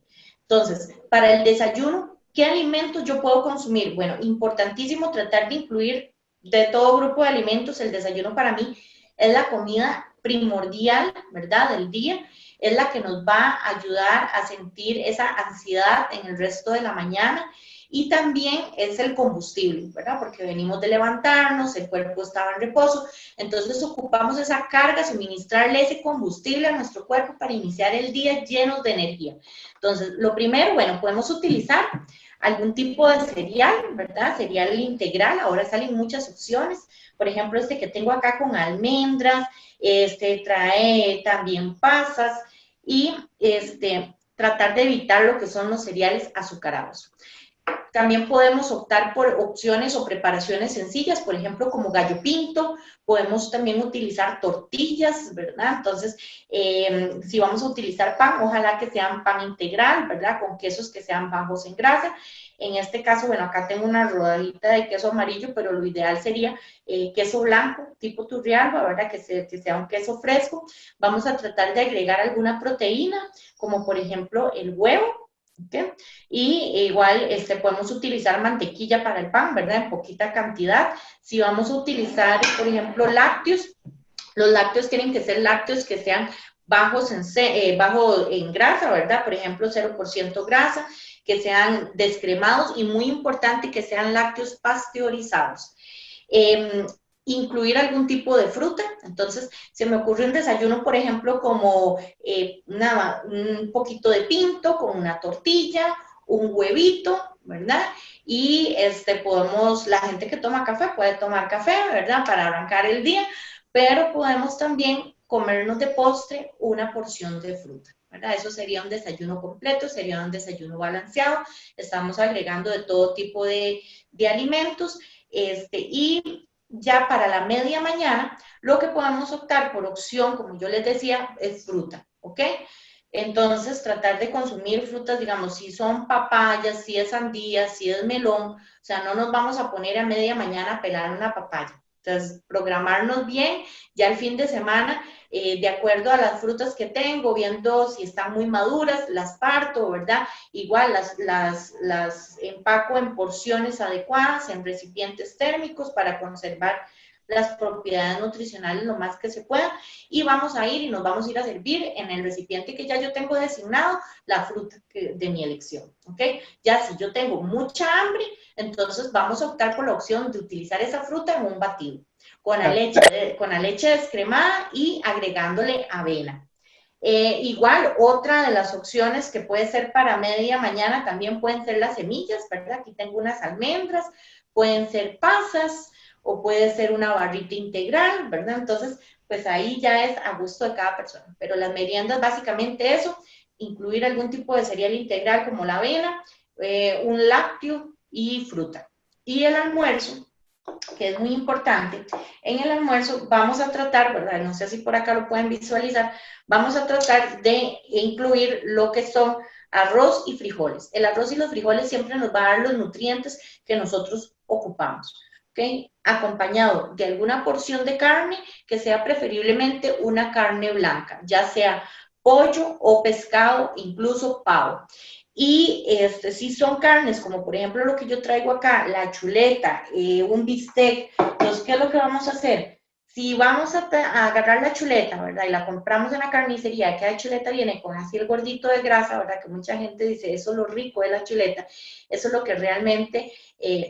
Entonces, para el desayuno, ¿qué alimentos yo puedo consumir? Bueno, importantísimo tratar de incluir de todo grupo de alimentos. El desayuno para mí es la comida primordial, ¿verdad?, del día. Es la que nos va a ayudar a sentir esa ansiedad en el resto de la mañana, y también es el combustible, ¿verdad? Porque venimos de levantarnos, el cuerpo estaba en reposo, entonces ocupamos esa carga, suministrarle ese combustible a nuestro cuerpo para iniciar el día llenos de energía. Entonces, lo primero, bueno, podemos utilizar algún tipo de cereal, ¿verdad? Cereal integral, ahora salen muchas opciones. Por ejemplo, que tengo acá con almendras, trae también pasas, y tratar de evitar lo que son los cereales azucarados. También podemos optar por opciones o preparaciones sencillas, por ejemplo, como gallo pinto. Podemos también utilizar tortillas, ¿verdad? Entonces, si vamos a utilizar pan, ojalá que sean pan integral, ¿verdad? Con quesos que sean bajos en grasa. En este caso, bueno, acá tengo una rodadita de queso amarillo, pero lo ideal sería queso blanco, tipo Turrialba, ¿verdad? Que sea un queso fresco. Vamos a tratar de agregar alguna proteína, como por ejemplo el huevo. ¿Okay? Y igual podemos utilizar mantequilla para el pan, ¿verdad? En poquita cantidad. Si vamos a utilizar, por ejemplo, lácteos, los lácteos tienen que ser lácteos que sean bajos en grasa, ¿verdad? Por ejemplo, 0% grasa, que sean descremados y muy importante que sean lácteos pasteurizados. Incluir algún tipo de fruta. Entonces, se me ocurre un desayuno, por ejemplo, como un poquito de pinto con una tortilla, un huevito, ¿verdad? Y la gente que toma café puede tomar café, ¿verdad? Para arrancar el día, pero podemos también comernos de postre una porción de fruta, ¿verdad? Eso sería un desayuno completo, sería un desayuno balanceado. Estamos agregando de todo tipo de alimentos, y ya para la media mañana, lo que podemos optar por opción, como yo les decía, es fruta, ¿ok? Entonces, tratar de consumir frutas, digamos, si son papayas, si es sandía, si es melón, o sea, no nos vamos a poner a media mañana a pelar una papaya. Entonces, programarnos bien, ya el fin de semana, de acuerdo a las frutas que tengo, viendo si están muy maduras, las parto, ¿verdad? Igual las empaco en porciones adecuadas, en recipientes térmicos para conservar las propiedades nutricionales lo más que se pueda, y vamos a ir y nos vamos a ir a servir en el recipiente que ya yo tengo designado la fruta de mi elección, ¿ok? Ya si yo tengo mucha hambre, entonces vamos a optar por la opción de utilizar esa fruta en un batido, con la leche descremada y agregándole avena. Igual, otra de las opciones que puede ser para media mañana también pueden ser las semillas, ¿verdad? Aquí tengo unas almendras, pueden ser pasas, o puede ser una barrita integral, ¿verdad? Entonces, pues ahí ya es a gusto de cada persona. Pero las meriendas, básicamente eso, incluir algún tipo de cereal integral como la avena, un lácteo y fruta. Y el almuerzo, que es muy importante, en el almuerzo vamos a tratar, ¿verdad? No sé si por acá lo pueden visualizar, vamos a tratar de incluir lo que son arroz y frijoles. El arroz y los frijoles siempre nos va a dar los nutrientes que nosotros ocupamos. ¿Okay? Acompañado de alguna porción de carne, que sea preferiblemente una carne blanca, ya sea pollo o pescado, incluso pavo. Y si son carnes, como por ejemplo lo que yo traigo acá, la chuleta, un bistec, entonces, ¿qué es lo que vamos a hacer? Si vamos a agarrar la chuleta, ¿verdad? Y la compramos en la carnicería, que la chuleta viene con así el gordito de grasa, ¿verdad? Que mucha gente dice, eso es lo rico de la chuleta, eso es lo que realmente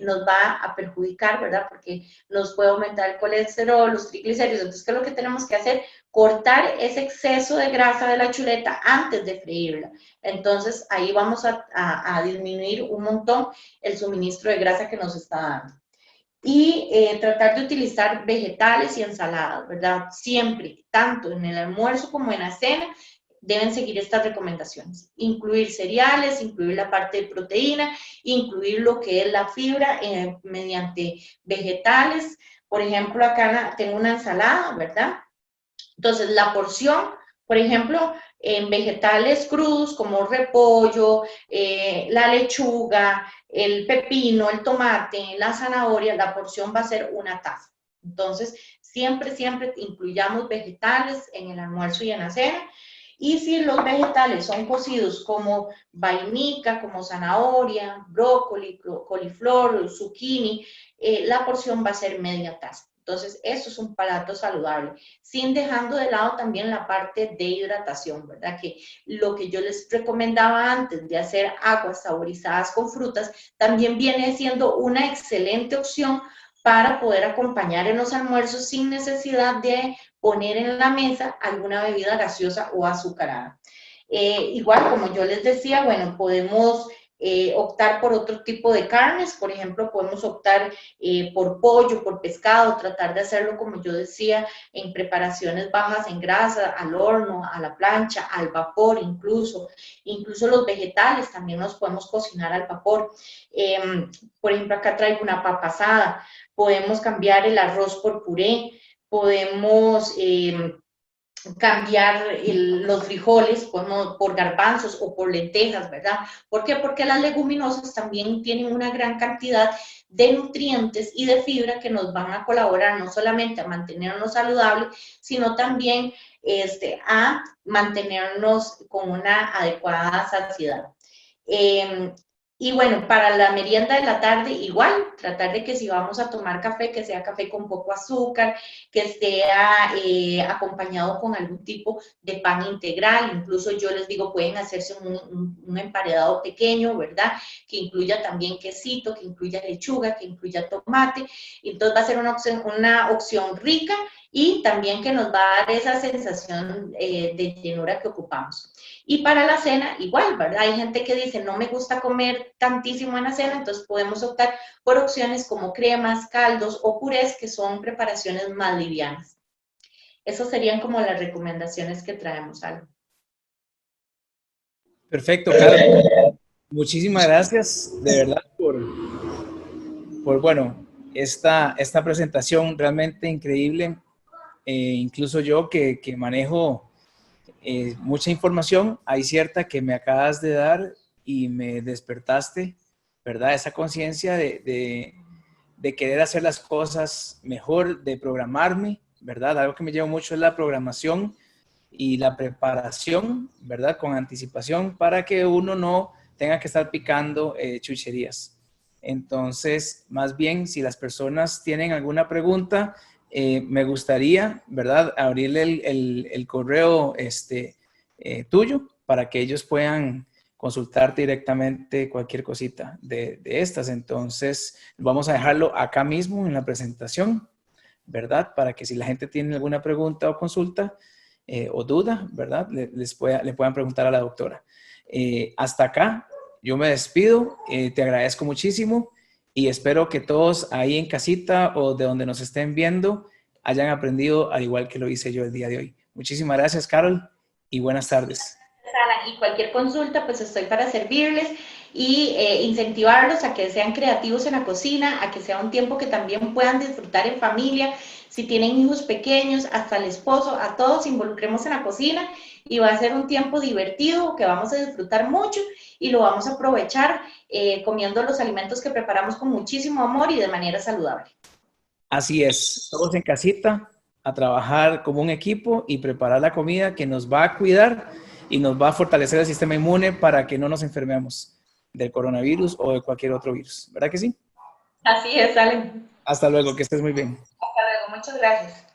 nos va a perjudicar, ¿verdad? Porque nos puede aumentar el colesterol, los triglicéridos. Entonces, ¿qué es lo que tenemos que hacer? Cortar ese exceso de grasa de la chuleta antes de freírla. Entonces, ahí vamos a disminuir un montón el suministro de grasa que nos está dando. Y tratar de utilizar vegetales y ensaladas, ¿verdad? Siempre, tanto en el almuerzo como en la cena, deben seguir estas recomendaciones. Incluir cereales, incluir la parte de proteína, incluir lo que es la fibra mediante vegetales. Por ejemplo, acá tengo una ensalada, ¿verdad? Entonces, la porción, por ejemplo, en vegetales crudos como repollo, la lechuga, el pepino, el tomate, la zanahoria, la porción va a ser una taza. Entonces, siempre incluyamos vegetales en el almuerzo y en la cena. Y si los vegetales son cocidos como vainica, como zanahoria, brócoli, coliflor, zucchini, la porción va a ser media taza. Entonces, eso es un plato saludable, sin dejando de lado también la parte de hidratación, ¿verdad? Que lo que yo les recomendaba antes de hacer aguas saborizadas con frutas, también viene siendo una excelente opción para poder acompañar en los almuerzos sin necesidad de poner en la mesa alguna bebida gaseosa o azucarada. Igual, como yo les decía, bueno, podemos optar por otro tipo de carnes, por ejemplo, podemos optar por pollo, por pescado, tratar de hacerlo, como yo decía, en preparaciones bajas en grasa, al horno, a la plancha, al vapor incluso los vegetales también los podemos cocinar al vapor. Por ejemplo, acá traigo una papa asada, podemos cambiar el arroz por puré, podemos cambiar los frijoles por garbanzos o por lentejas, ¿verdad? ¿Por qué? Porque las leguminosas también tienen una gran cantidad de nutrientes y de fibra que nos van a colaborar no solamente a mantenernos saludables, sino también a mantenernos con una adecuada saciedad. Y bueno, para la merienda de la tarde igual, tratar de que si vamos a tomar café, que sea café con poco azúcar, que esté acompañado con algún tipo de pan integral. Incluso yo les digo, pueden hacerse un emparedado pequeño, ¿verdad? Que incluya también quesito, que incluya lechuga, que incluya tomate. Entonces va a ser una opción rica y también que nos va a dar esa sensación de llenura que ocupamos. Y para la cena, igual, ¿verdad? Hay gente que dice, no me gusta comer tantísimo en la cena, entonces podemos optar por opciones como cremas, caldos o purés, que son preparaciones más livianas. Esas serían como las recomendaciones que traemos, Alba. Perfecto, Carol. Muchísimas gracias, de verdad, por bueno, esta presentación realmente increíble. Incluso yo que manejo mucha información, hay cierta que me acabas de dar y me despertaste, ¿verdad? Esa conciencia de querer hacer las cosas mejor, de programarme, ¿verdad? Algo que me lleva mucho es la programación y la preparación, ¿verdad? Con anticipación para que uno no tenga que estar picando chucherías. Entonces, más bien, si las personas tienen alguna pregunta, me gustaría, ¿verdad? Abrirle el correo tuyo para que ellos puedan consultarte directamente cualquier cosita de estas. Entonces, vamos a dejarlo acá mismo en la presentación, ¿verdad? Para que si la gente tiene alguna pregunta o consulta o duda, ¿verdad? Le puedan preguntar a la doctora. Hasta acá, yo me despido, te agradezco muchísimo y espero que todos ahí en casita o de donde nos estén viendo hayan aprendido al igual que lo hice yo el día de hoy. Muchísimas gracias, Carol, y buenas tardes. Y cualquier consulta, pues estoy para servirles y incentivarlos a que sean creativos en la cocina, a que sea un tiempo que también puedan disfrutar en familia. Si tienen hijos pequeños, hasta el esposo, a todos involucremos en la cocina y va a ser un tiempo divertido que vamos a disfrutar mucho y lo vamos a aprovechar comiendo los alimentos que preparamos con muchísimo amor y de manera saludable. Así es, todos en casita a trabajar como un equipo y preparar la comida que nos va a cuidar y nos va a fortalecer el sistema inmune para que no nos enfermemos del coronavirus o de cualquier otro virus. ¿Verdad que sí? Así es, Allen. Hasta luego, que estés muy bien. Hasta luego, muchas gracias.